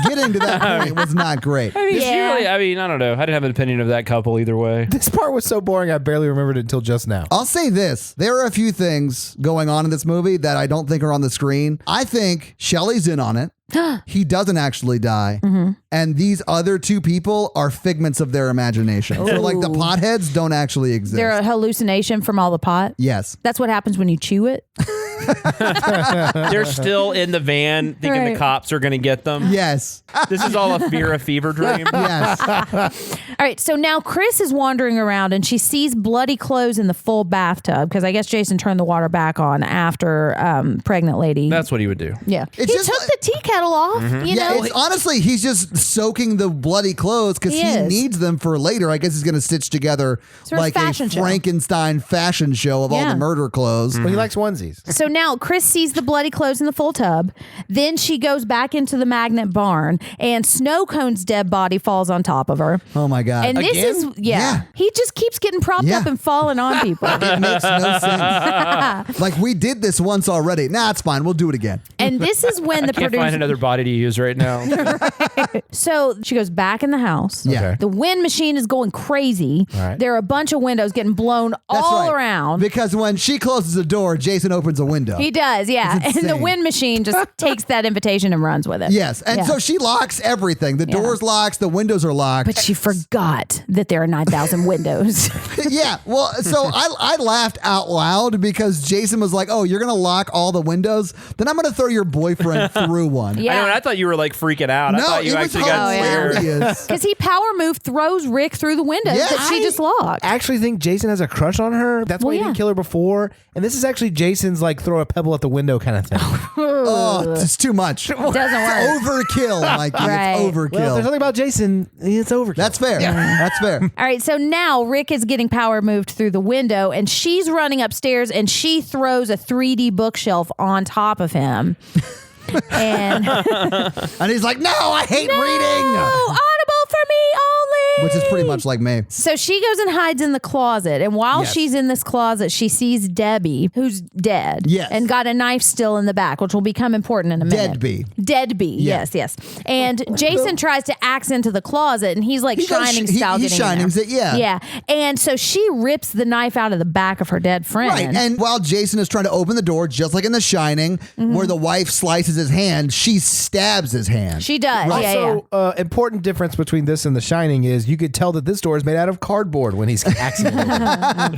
getting to that point was not great. Yeah. I mean, I don't know. I didn't have an opinion of that couple either way. This part was so boring, I barely remembered it until just now. I'll say this. There are a few things going on in this movie that I don't think are on the screen. I think Shelley's in on it. He doesn't actually die. And these other two people are figments of their imagination. So like the potheads don't actually exist. They're a hallucination from all the pot. Yes. That's what happens when you chew it. They're still in the van thinking Right. the cops are going to get them. Yes. This is all a fever dream. Yes. All right, so now Chris is wandering around and she sees bloody clothes in the full bathtub because I guess Jason turned the water back on after pregnant lady. That's what he would do. yeah. He It's took just the tea kettle off, you Yeah, know? it's honestly, he's just soaking the bloody clothes because He he is. needs them for later. I guess he's going to stitch together Sort of like a fashion show. Frankenstein fashion show of all Yeah. the murder clothes. But he likes onesies. So now Chris sees the bloody clothes in the full tub. Then she goes back into the magnet barn and Snow Cone's dead body falls on top of her. Oh my God. And this is, Yeah. he just keeps getting propped Yeah. up and falling on people. It makes no sense. Like we did this once already. Nah, it's fine. We'll do it again. And this is when the Can't find producer. another body to use right now. So she goes back in the house. Yeah. Okay. The wind machine is going crazy. All right. There are a bunch of windows getting blown That's all right. around. Because when she closes the door, Jason opens a window. He does, yeah. It's And the insane. wind machine just takes that invitation and runs with it. Yes. And Yeah. so she locks everything. The door's locked, the windows are locked. But she forgot that there are 9,000 windows. Yeah. Well, so I laughed out loud because Jason was like, "Oh, you're going to lock all the windows? Then I'm going to throw your boyfriend through one." Yeah. I know, and I thought you were like freaking out. I No, thought you it was actually got scared. hilarious. Because he power move throws Rick through the windows Yeah, that she just locked. I actually think Jason has a crush on her. That's why Well, he yeah. didn't kill her before. And this is actually Jason's like throw a pebble at the window kind of thing. Oh, it's too much. Doesn't work. Overkill, Mikey. Right. It's overkill. Well, if there's something about Jason, it's overkill. That's fair. That's fair. All right, so now Rick is getting power moved through the window, and she's running upstairs, and she throws a 3D bookshelf on top of him. And And he's like, "No, I hate oh, reading." audible for me only. Which is pretty much like me. So she goes and hides in the closet, and while Yes. she's in this closet, she sees Debbie, who's dead, Yes. and got a knife still in the back, which will become important in a minute. Deadbee. Deadbee, Yeah. yes. And Jason tries to axe into the closet, and he's like He does shining sh- he- style. he getting in shinings there. it, yeah. Yeah. And so she rips the knife out of the back of her dead friend. Right. And while Jason is trying to open the door, just like in The Shining, where the wife slices his hand, she stabs his hand. she does. Yeah, yeah. Also, important difference between this and The Shining is you could tell that this door is made out of cardboard when he's accidentally.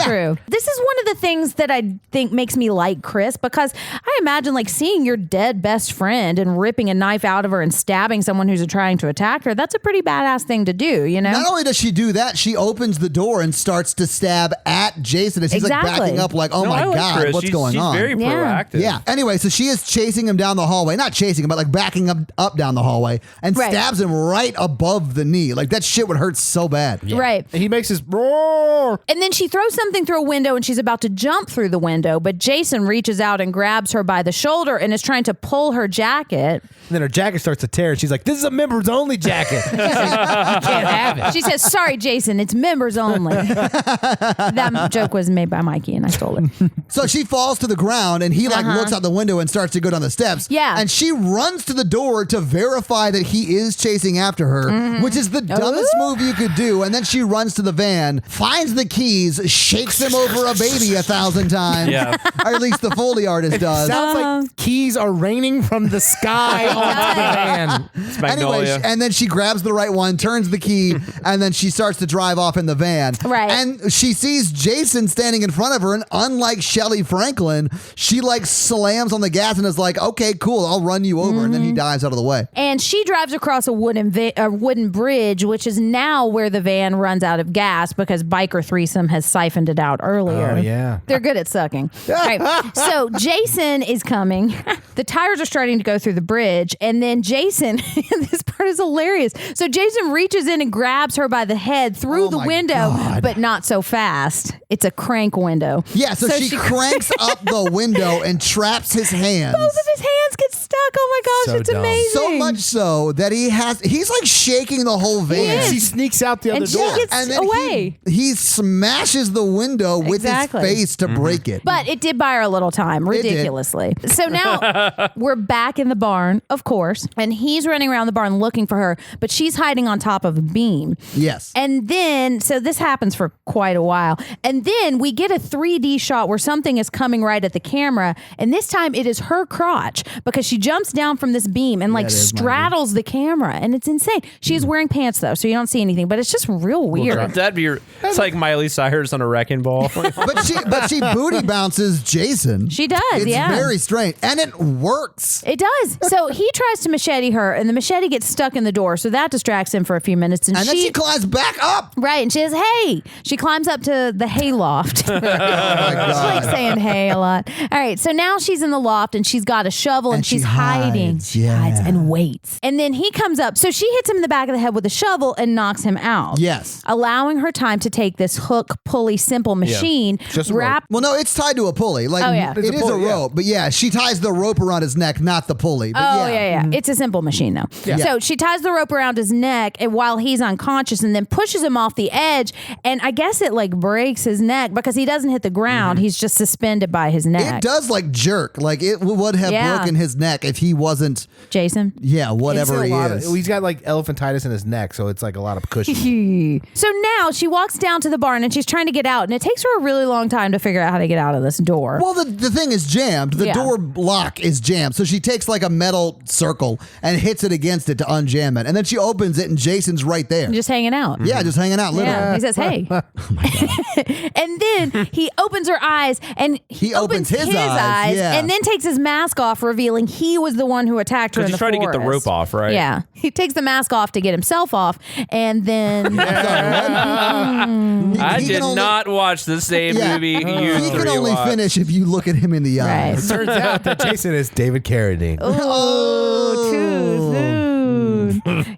True. This is one of the things that I think makes me like Chris, because I imagine like seeing your dead best friend and ripping a knife out of her and stabbing someone who's trying to attack her. That's a pretty badass thing to do, you know? Not only does she do that, she opens the door and starts to stab at Jason as he's like backing up like, oh my God, Chris. what's going on? She's very proactive. Yeah. Anyway, so she is chasing him down the hallway. Not chasing him, but like backing up down the hallway and stabs him right above the knee. Like that shit would hurt so bad. Yeah. Right. And he makes his roar. And then she throws something through a window and she's about to jump through the window, but Jason reaches out and grabs her by the shoulder and is trying to pull her jacket. And then her jacket starts to tear and she's like, this is a members only jacket. You can't have it. She says, sorry, Jason, it's members only. That joke was made by Mikey and I stole it. So she falls to the ground and he like looks out the window and starts to go down the steps. Yeah. And she runs to the door to verify that he is chasing after her, which is the dumbest move you could do. And then she runs to the van, finds the keys, shakes them over a baby 1,000 times. Yeah. Or at least the Foley artist does. Sounds like keys are raining from the sky onto the van. It's Magnolia. Anyway, and then she grabs the right one, turns the key, and then she starts to drive off in the van. Right. And she sees Jason standing in front of her, and unlike Shelley Franklin, she like slams on the gas and is like, okay, cool, I'll run you over. And then he dives out of the way. And she drives across a wooden bridge, which is now where the van runs out of gas because Biker Threesome has siphoned it out earlier. Oh, yeah. They're good at sucking. Right. So Jason is coming. The tires are starting to go through the bridge. And then Jason, this part is hilarious. So Jason reaches in and grabs her by the head through the window, but not so fast. It's a crank window. Yeah, so she cranks up the window and traps his hands. Both of his hands get stuck. Oh my gosh, So it's dumb. amazing. So much so that he's like shaking the whole van. She sneaks out the other And she door. gets And then away. he smashes the window with his face to break it. But it did buy her a little time, ridiculously. So now we're back in the barn, of course, and he's running around the barn looking for her, but she's hiding on top of a beam. Yes. And then, so this happens for quite a while. And then we get a 3D shot where something is coming right at the camera. And this time it is her crotch because she jumps down from this beam and like straddles the camera. And it's insane. She is wearing pants though, so you don't see anything, but it's just real weird. It's like Miley Cyrus on a wrecking ball. but she booty bounces Jason. She does, it's yeah. very strange. And it works. It does. So he tries to machete her and the machete gets stuck in the door. So that distracts him for a few minutes. And then she climbs back up. Right. And she says, hey. She climbs up to the hay loft. Oh my God. She likes saying hey a lot. All right. So now she's in the loft and she's got a shovel and she's hiding. She hides and waits. And then he comes up. So she hits him in the back of the head with a shovel and knocks him out. Yes. Allowing her time to take this hook, pulley, simple machine. Just a rope. Well, no, it's tied to a pulley. Like, It's it is a rope. But yeah, she ties the rope around his neck, not the pulley. But yeah. It's a simple machine though. Yeah. So she ties the rope around his neck and while he's unconscious and then pushes him off the edge. And I guess it like breaks his neck because he doesn't hit the ground. He's just suspended by his neck. It does like jerk. Like it would have broken his neck if he wasn't Jason. Yeah, whatever he is. He's got like elephantitis in his neck, so it's like a lot of cushion. So now she walks down to the barn and she's trying to get out, and it takes her a really long time to figure out how to get out of this door. Well, the thing is jammed. The door lock is jammed. So she takes like a metal circle and hits it against it to unjam it. And then she opens it and Jason's right there. Just hanging out. Yeah, just hanging out, literally. Yeah, he says, hey. And then he opens her eyes and he opens his eyes and then takes his mask off, revealing he was the one who attacked her in the trying to get the forest. rope off, right? Yeah. He takes the mask off to get himself off and then... I did not watch the same movie you He three can only watched. finish if you look at him in the eyes. Turns out that Jason is David Carradine. Oh, too soon.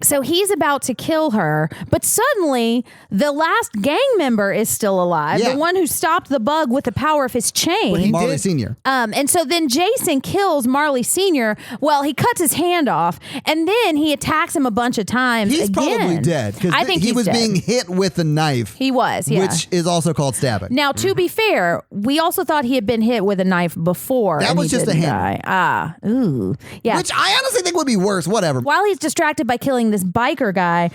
So he's about to kill her, but suddenly the last gang member is still alive. Yeah. The one who stopped the bug with the power of his chain. Marley Sr. And so then Jason kills Marley Sr. Well, he cuts his hand off, and then he attacks him a bunch of times. He's probably dead I think he he's was dead. being hit with a knife. He was, yeah. Which is also called stabbing. Now, to be fair, we also thought he had been hit with a knife before. That and was he just a didn't hand. die. Ooh. Yeah. Which I honestly think would be worse. Whatever. While he's distracted by killing this biker guy,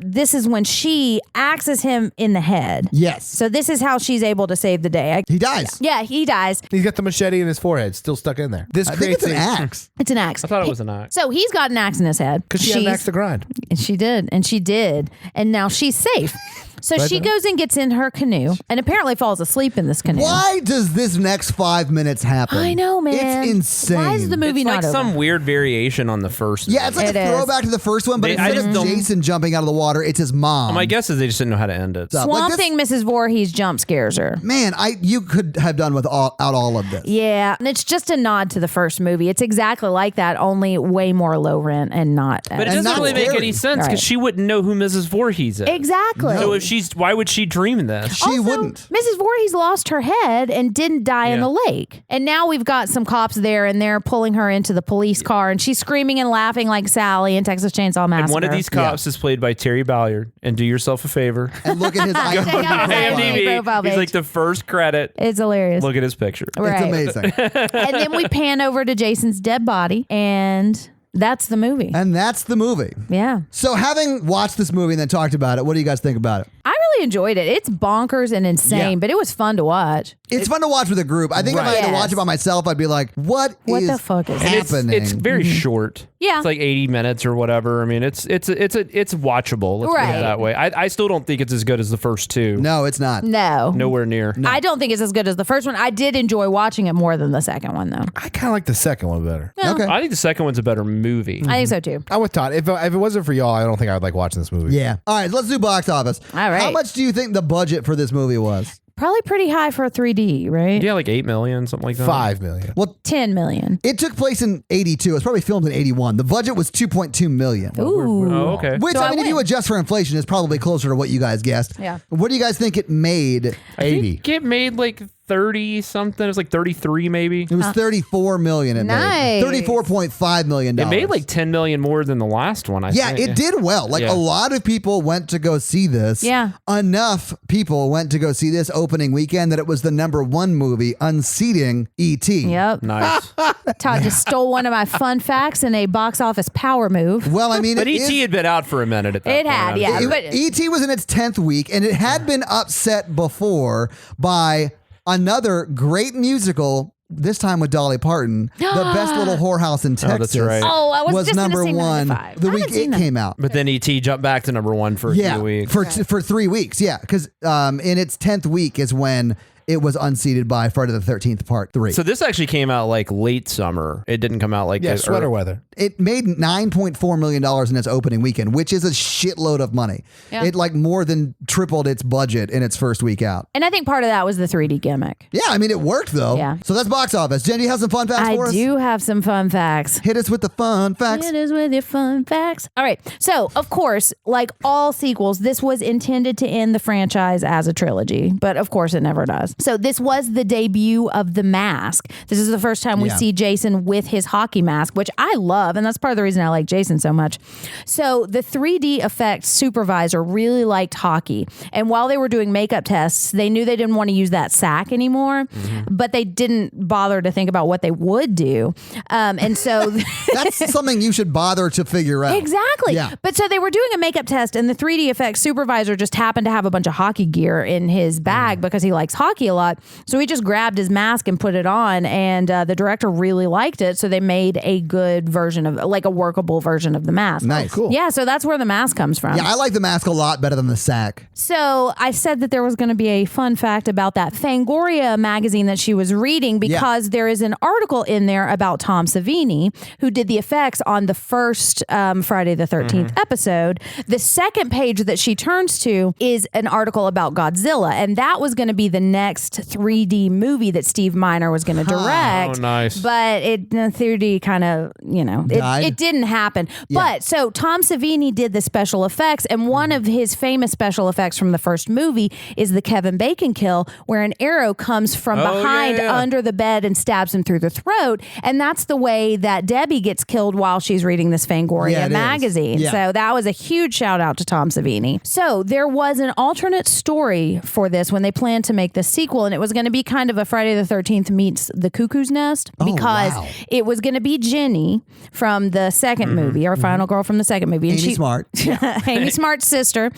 this is when she axes him in the head. Yes. So this is how she's able to save the day. He dies. Yeah, he dies. He's got the machete in his forehead, still stuck in there. This I think creates it's an axe. It's an axe. I thought it was an axe. So he's got an axe in his head. because she had an axe to grind. And she did. And she did. And now she's safe. So she goes and gets in her canoe and apparently falls asleep in this canoe. Why does this next 5 minutes happen? I know, man. It's insane. Why is the movie It's not like over? some weird variation on the first. Yeah, it's like It a is. throwback to the first one, but I instead of just don't- Jason jumping out of the water, it's his mom. My guess is they just didn't know how to end it. So- Swamp like this- Thing Mrs. Voorhees jump scares her. Man, you could have done without all of this. Yeah, and it's just a nod to the first movie. It's exactly like that, only way more low rent and not. But it And doesn't not really make scary. any sense because Right. she wouldn't know who Mrs. Voorhees is. Exactly. So if why would she dream this? She Also, wouldn't. Mrs. Voorhees lost her head and didn't die in Yeah. the lake. And now we've got some cops there and they're pulling her into the police car and she's screaming and laughing like Sally in Texas Chainsaw Massacre. And one of these cops is played by Terry Ballard. And do yourself a favor. And look at his Check out IMDb his profile. IMDb. profile He's page. like the first credit. It's hilarious. Look at his picture. It's Right. amazing. And then we pan over to Jason's dead body and that's the movie. And that's the movie. Yeah. So having watched this movie and then talked about it, what do you guys think about it? I really enjoyed it. It's bonkers and insane, Yeah. but it was fun to watch. It's fun to watch with a group. I think if I had to Yes. watch it by myself, I'd be like, what is the fuck is And happening? it's very short. Yeah. It's like 80 minutes or whatever. I mean, it's watchable. Let's put Right. it that way. I still don't think it's as good as the first two. No, it's not. No. Nowhere near. I don't think it's as good as the first one. I did enjoy watching it more than the second one, though. I kind of like the second one better. Okay. I think the second one's a better movie. I think so too. I'm with Todd. If it wasn't for y'all, I don't think I would like watching this movie. Yeah. All right, let's do box office. All right. How much do you think the budget for this movie was? Probably pretty high for a 3D, right? Yeah, like 8 million, something like that. 5 million. Well, 10 million. it took place in 82. It was probably filmed in 81. The budget was 2.2 million. Ooh. Oh, okay. Which, So I mean, I if you win. adjust for inflation, is probably closer to what you guys guessed. Yeah. What do you guys think it made? I think it made like 30 something. It was like 33 maybe. It was 34 million. It Nice. made $34.5 million. It made like 10 million more than the last one. I Yeah, think. it did well. Like Yeah. a lot of people went to go see this. Yeah. Enough people went to go see this opening weekend that it was the #1 movie, unseating E.T. Yep. Nice. Todd just stole one of my fun facts in a box office power move. Well, I mean, But it E.T. is- had been out for a minute at that It point. had, yeah. it- but- E.T. was in its 10th week, and it had been upset before by another great musical. This time with Dolly Parton, The Best Little Whorehouse in Texas. that's right. Oh, I was just gonna number say one 95. the I week haven't seen it that. came out. But then E.T. jumped back to #1 for a few weeks. for 3 weeks. Yeah, because in its 10th week is when it was unseated by Friday the 13th Part 3. So this actually came out like late summer. It didn't come out like Sweater weather. It made $9.4 million in its opening weekend, which is a shitload of money. Yeah. It like more than tripled its budget in its first week out. And I think part of that was the 3D gimmick. Yeah, I mean, it worked though. Yeah. So that's box office. Jen, do you have some fun facts for I us? do have some fun facts. Hit us with the fun facts. It is with your fun facts. All right. So, of course, like all sequels, this was intended to end the franchise as a trilogy, but of course it never does. So, this was the debut of The Mask. This is the first time we Yeah. see Jason with his hockey mask, which I love, and that's part of the reason I like Jason so much. So, the 3D effects supervisor really liked hockey, and while they were doing makeup tests, they knew they didn't want to use that sack anymore, but they didn't bother to think about what they would do. And so That's something you should bother to figure out. Exactly. Yeah. But so they were doing a makeup test, and the 3D effects supervisor just happened to have a bunch of hockey gear in his bag because he likes hockey a lot. So he just grabbed his mask and put it on, and the director really liked it. So they made a good version of, like a workable version of the mask. Nice. Cool. Yeah, so that's where the mask comes from. Yeah, I like the mask a lot better than the sack. So I said that there was going to be a fun fact about that Fangoria magazine that she was reading because there is an article in there about Tom Savini, who did the effects on the first Friday the 13th episode. The second page that she turns to is an article about Godzilla, and that was going to be the next 3D movie that Steve Miner was going to direct. Oh, nice. But the 3D kind of, Died? it didn't happen. But so Tom Savini did the special effects, and one of his famous special effects from the first movie is the Kevin Bacon kill, where an arrow comes from behind under the bed and stabs him through the throat. And that's the way that Debbie gets killed while she's reading this Fangoria Yeah, it is. magazine. Yeah. So that was a huge shout out to Tom Savini. So there was an alternate story for this when they planned to make the sequel. sequel, and it was going to be kind of a Friday the 13th meets the Cuckoo's Nest because wow. it was going to be Jenny from the second movie, our final girl from the second movie. And Amy Smart. Amy Smart's sister.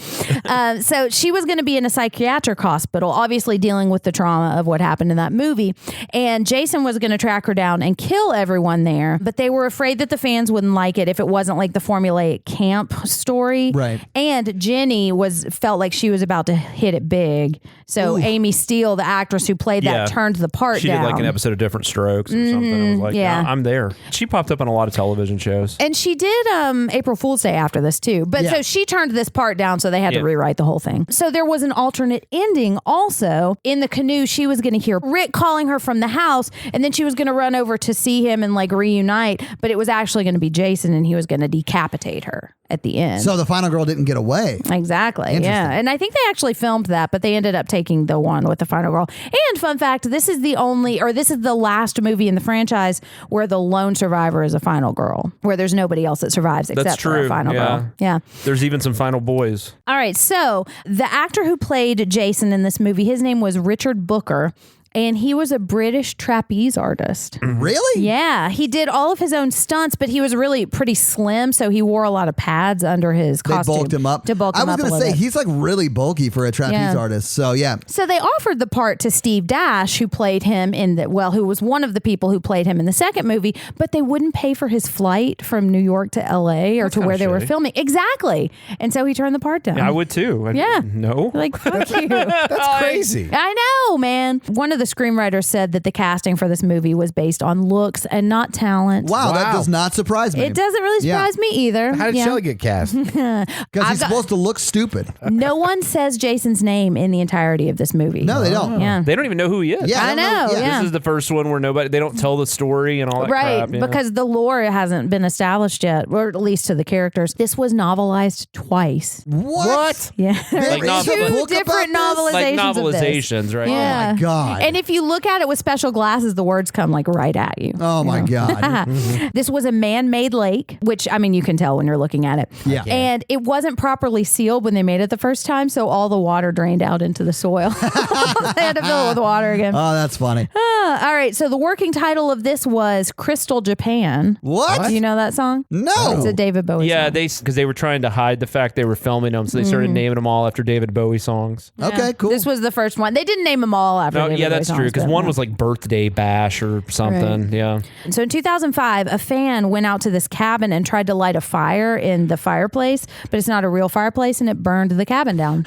So she was going to be in a psychiatric hospital, obviously dealing with the trauma of what happened in that movie. And Jason was going to track her down and kill everyone there, but they were afraid that the fans wouldn't like it if it wasn't like the formulaic camp story. Right. And Jenny felt like she was about to hit it big. So Amy Steele, the actress who played that, turned the part She down. did like an episode of Different Strokes or something. I was like, yeah. I'm there. She popped up on a lot of television shows. And she did April Fool's Day after this too. But so she turned this part down, so they had to rewrite the whole thing. So there was an alternate ending also. In the canoe, she was going to hear Rick calling her from the house, and then she was going to run over to see him and like reunite, but it was actually going to be Jason, and he was going to decapitate her at the end. So the final girl didn't get away. Exactly. Yeah. And I think they actually filmed that, but they ended up taking the one with the final girl. And fun fact, this is the last movie in the franchise where the lone survivor is a final girl, where there's nobody else that survives except for a final girl. Yeah. There's even some final boys. All right. So the actor who played Jason in this movie, his name was Richard Booker. And he was a British trapeze artist. Really? Yeah. He did all of his own stunts, but he was really pretty slim, so he wore a lot of pads under his costume. They bulked him up. To bulk him I was up going to say, he's like really bulky for a trapeze artist. So, yeah. So they offered the part to Steve Dash, who played him who was one of the people who played him in the second movie, but they wouldn't pay for his flight from New York to LA or to where they were filming. Exactly. And so he turned the part down. Yeah, I would too. No. Like, fuck you. That's crazy. I know, man. One of the screenwriters said that the casting for this movie was based on looks and not talent. Wow, that does not surprise me. It doesn't really surprise me either. How did Shelley get cast? Because he's supposed to look stupid. No one says Jason's name in the entirety of this movie. No, they don't. Yeah. They don't even know who he is. Yeah, I know. This is the first one where they don't tell the story and all that Right, crap. Yeah. because the lore hasn't been established yet, or at least to the characters. This was novelized twice. What? Yeah. There Like is a Two book different about this? like novelizations of this. novelizations, right? Yeah. Oh, my God. And if you look at it with special glasses, the words come like right at you. Oh, my God. This was a man-made lake, which, I mean, you can tell when you're looking at it. Yeah. And it wasn't properly sealed when they made it the first time, so all the water drained out into the soil. They had to fill it with water again. Oh, that's funny. All right, so the working title of this was Crystal Japan. What? Do you know that song? No. It's a David Bowie Yeah, song. because they were trying to hide the fact they were filming them, so they started naming them all after David Bowie songs. Okay, cool. This was the first one. They didn't name them all after David Bowie that's songs, true, because but, one was like Birthday Bash or something. Right. Yeah. So in 2005, a fan went out to this cabin and tried to light a fire in the fireplace, but it's not a real fireplace, and it burned the cabin down.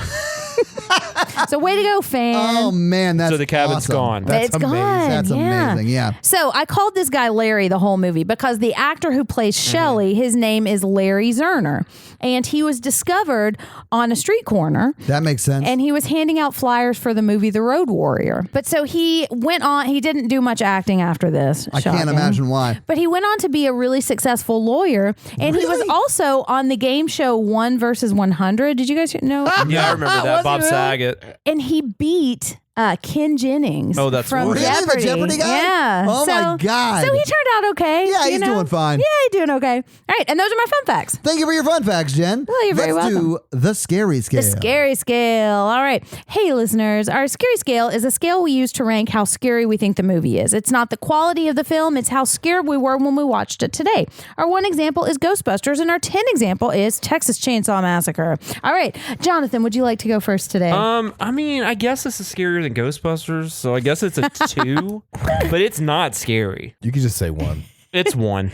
So way to go, fan. Oh, man, that's So the cabin's awesome. gone. It's amazing. gone. That's amazing, yeah. So I called this guy Larry the whole movie because the actor who plays Shelley, his name is Larry Zerner. And he was discovered on a street corner. That makes sense. And he was handing out flyers for the movie The Road Warrior. But so he went on, he didn't do much acting after this. I can't Shocking. imagine why. But he went on to be a really successful lawyer. And he was Really? also on the game show 1 versus 100. Did you guys know? Yeah, I remember that. Was Bob he really? Saget. And he beat Ken Jennings. Oh, that's from weird. Really? The Jeopardy. Jeopardy guy? Yeah. Oh, my God. So he turned out okay. Yeah, he's you know? doing fine. Yeah, he's doing okay. All right, and those are my fun facts. Thank you for your fun facts, Jen. Well, you're very Let's welcome. do the scary scale. The scary scale. All right. Hey, listeners, our scary scale is a scale we use to rank how scary we think the movie is. It's not the quality of the film, it's how scared we were when we watched it today. Our 1 example is Ghostbusters, and our 10 example is Texas Chainsaw Massacre. All right. Jonathan, would you like to go first today? I mean, I guess this is scarier than Ghostbusters, so I guess it's a 2, but it's not scary. You could just say 1. It's 1.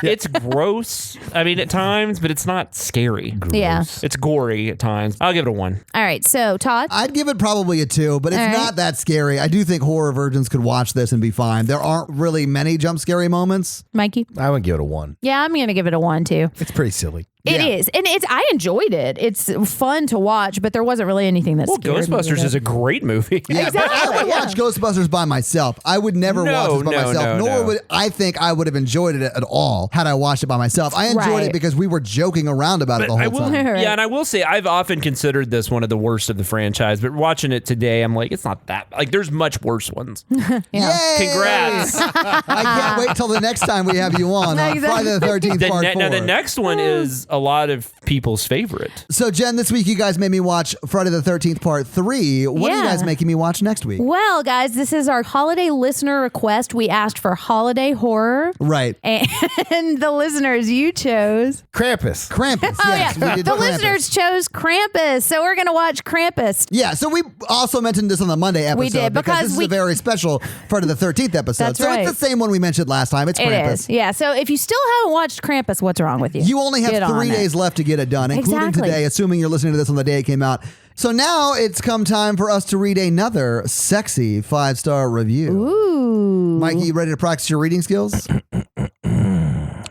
It's gross. I mean, at times, but it's not scary. Yeah. It's gory at times. I'll give it a 1. All right. So, Todd? I'd give it probably a 2, but it's All right. not that scary. I do think horror virgins could watch this and be fine. There aren't really many jump scary moments. Mikey? I would give it a 1. Yeah, I'm going to give it a 1 too. It's pretty silly. It Yeah. is. And I enjoyed it. It's fun to watch, but there wasn't really anything that Well, scared me. Ghostbusters is a great movie. Yeah, but I would yeah. watch Ghostbusters by myself. I would never watch this by myself, nor would I think I would have enjoyed it at all had I watched it by myself. I enjoyed Right. it because we were joking around about it the I whole will, time. Right. yeah, and I will say I've often considered this one of the worst of the franchise, but watching it today, I'm like, it's not that. Like, there's much worse ones. Yeah. Yay! Congrats. I can't wait till the next time we have you on. Exactly. Friday the 13th, part 4. Now, the next one is a lot of people's favorite. So, Jen, this week you guys made me watch Friday the 13th Part 3. What are you guys making me watch next week? Well, guys, this is our holiday listener request. We asked for holiday horror. Right. And the listeners, you chose Krampus. Krampus. Oh, yes, yeah. we did The Krampus. listeners chose Krampus. So we're going to watch Krampus. Yeah, so we also mentioned this on the Monday episode. We did, because this is a very special Friday the 13th episode. That's so right. it's the same one we mentioned last time. It's Krampus. It is. Yeah. So if you still haven't watched Krampus, what's wrong with you? You only have Get 3 on days it. left to get it done, including Exactly. today, assuming you're listening to this on the day it came out. So now it's come time for us to read another sexy 5-star review. Ooh. Mikey, you ready to practice your reading skills?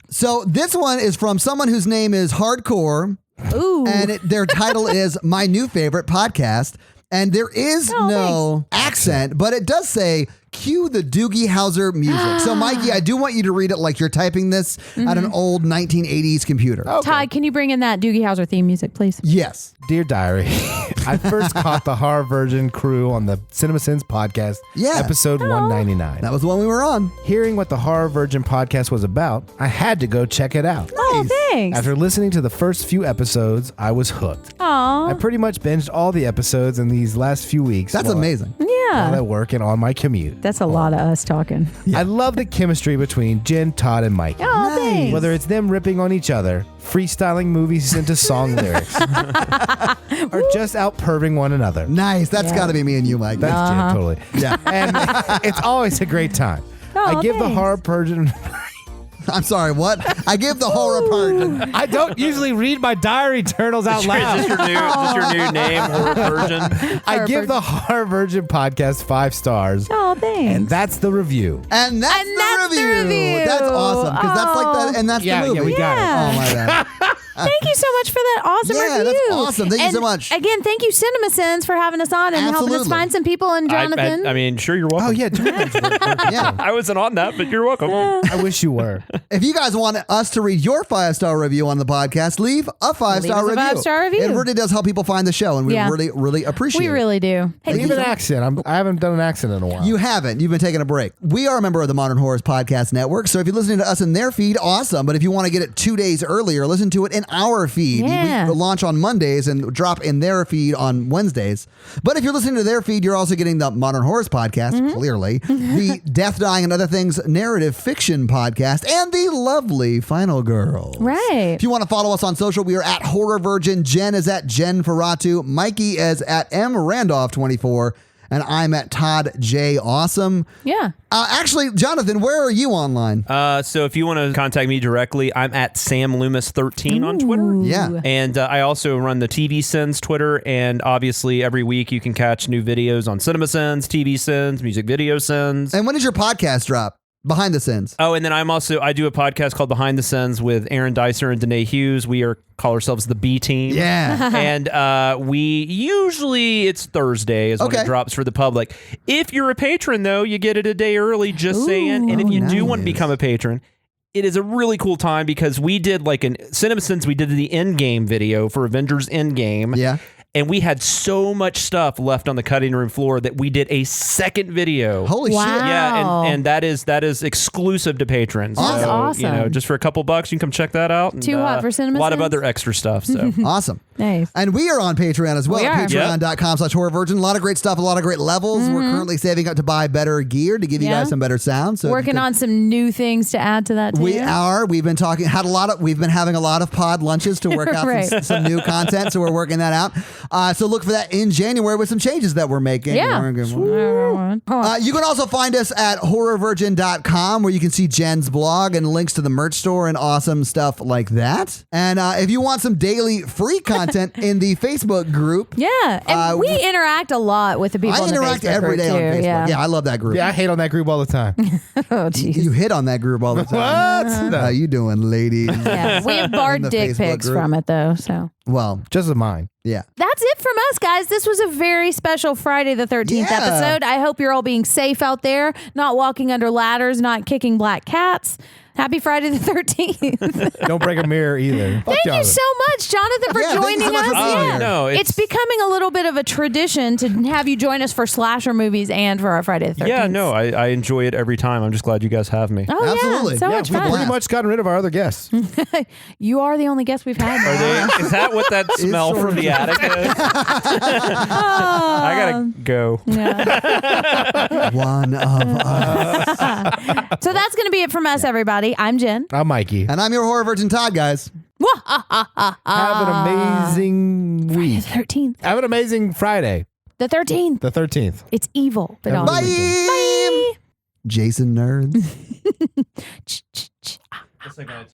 So this one is from someone whose name is Hardcore, Ooh. and their title is My New Favorite Podcast. And there is no accent, but it does say, cue the Doogie Howser music. So, Mikey, I do want you to read it like you're typing this at an old 1980s computer. Todd, can you bring in that Doogie Howser theme music, please? Yes. Dear Diary, I first caught the Horror Virgin crew on the Cinema Sins podcast, episode 199. That was the one we were on. Hearing what the Horror Virgin podcast was about, I had to go check it out. Oh, thanks. After listening to the first few episodes, I was hooked. Aw. I pretty much binged all the episodes in these last few weeks. That's while- amazing. While Yeah. at work and on my commute. That's a lot of us talking. I love the chemistry between Jen, Todd, and Mike. Oh, thanks. Whether it's them ripping on each other, freestyling movies into song lyrics, or just out perving one another. Nice. That's Yeah. got to be me and you, Mike. That's Jen, totally. Yeah. And it's always a great time. Oh, I give the thanks. Horror Virgin. I'm sorry, what? I give the horror part. I don't usually read my diary journals out Is loud. this your new name, Horror Virgin? I give the Horror Virgin podcast 5 stars. Oh, thanks. And that's the review. And that's, that's the review. That's awesome. Because that's like that. And that's Yeah, the movie. yeah, we got it. Oh, my bad. Thank you so much for that awesome Yeah, review. that's awesome. Thank you so And much. Again, thank you, Cinema Sins, for having us on and helping us Absolutely. find some people. And Jonathan. I mean, sure, you're welcome. Oh, yeah. Yeah. I wasn't on that, but you're welcome. I wish you were. If you guys want us to read your 5-star review on the podcast, leave a 5-star Leave us a review. 5-star review. It really does help people find the show, and we Yeah. really, really appreciate we it. really do. Hey, Leave an accent. I haven't done an accent in a while. You haven't. You've been taking a break. We are a member of the Modern Horrors Podcast Network, so if you're listening to us in their feed, awesome. But if you want to get it 2 days earlier, listen to it in our feed. Yeah. We launch on Mondays and drop in their feed on Wednesdays. But if you're listening to their feed, you're also getting the Modern Horrors Podcast, clearly, the Death, Dying, and Other Things narrative fiction podcast, and the lovely Final Girls. Right. If you want to follow us on social, we are at Horror Virgin. Jen is at Jen Ferratu. Mikey is at M Randolph 24. And I'm at Todd J. Awesome. Yeah. Actually, Jonathan, where are you online? So if you want to contact me directly, I'm at Sam Loomis 13 on Twitter. Yeah. And I also run the TV Sins Twitter, and obviously every week you can catch new videos on Cinema Sins, TV Sins, Music Video Sins. And when does your podcast drop? Behind the Sins. Oh, and then I do a podcast called Behind the Sins with Aaron Dicer and Danae Hughes. We call ourselves the B Team. Yeah. And we usually, it's Thursday is when Okay. it drops for the public. If you're a patron, though, you get it a day early, just saying. And if you do want to nice. become a patron, it is a really cool time because we did like in Cinema Sins, we did the Endgame video for Avengers Endgame. Yeah. And we had so much stuff left on the cutting room floor that we did a second video. Holy Wow. shit. Yeah, and that is exclusive to patrons. That's so, awesome. You know, just for a couple bucks, you can come check that out. And, Too hot for Cinema A lot of Sins? other extra stuff. So Awesome. Nice. And we are on Patreon as well. We are. Patreon.com/horrorvirgin. A lot of great stuff, a lot of great levels. We're currently saving up to buy better gear to give you Yeah. guys some better sound. So if you Working could- on some new things to add to that. Too. We are. We've been talking. We've been having a lot of pod lunches to work out Right. some new content. So we're working that out. So look for that in January with some changes that we're making. Yeah. You can also find us at horrorvirgin.com where you can see Jen's blog and links to the merch store and awesome stuff like that. And if you want some daily free content in the Facebook group, Yeah, and we interact a lot with the people. I in the interact Facebook every group, day on too. Facebook. Yeah, I love that group. Yeah, I hate on that group all the time. Oh, jeez. You hit on that group all the time. What? How you doing, ladies? Yeah, we have barred In the dick Facebook pics group. from it though. So Well, Just as mine. yeah. that's it from us, guys. This was a very special Friday the 13th Yeah. episode. I hope you're all being safe out there, not walking under ladders, not kicking black cats. Happy Friday the 13th. Don't break a mirror either. Fuck Thank y'all. you so much, Jonathan, for Yeah, thank you joining so much us. for being Yeah. here. No, it's becoming a little bit of a tradition to have you join us for slasher movies and for our Friday the 13th. Yeah, no, I enjoy it every time. I'm just glad you guys have me. Oh, Absolutely. yeah. So Yeah, much we've fun. Pretty much gotten rid of our other guests. You are the only guest we've had. Are they? Is that what that smell sort from of the attic is? I gotta go. One of us. So that's going to be it from us, everybody. I'm Jen. I'm Mikey. And I'm your horror virgin Todd, guys. Have an amazing week. 13th. Have an amazing Friday, The 13th. the 13th. It's evil. But Bye. Bye. Jason nerds. Ch, ch, ch. What's that gonna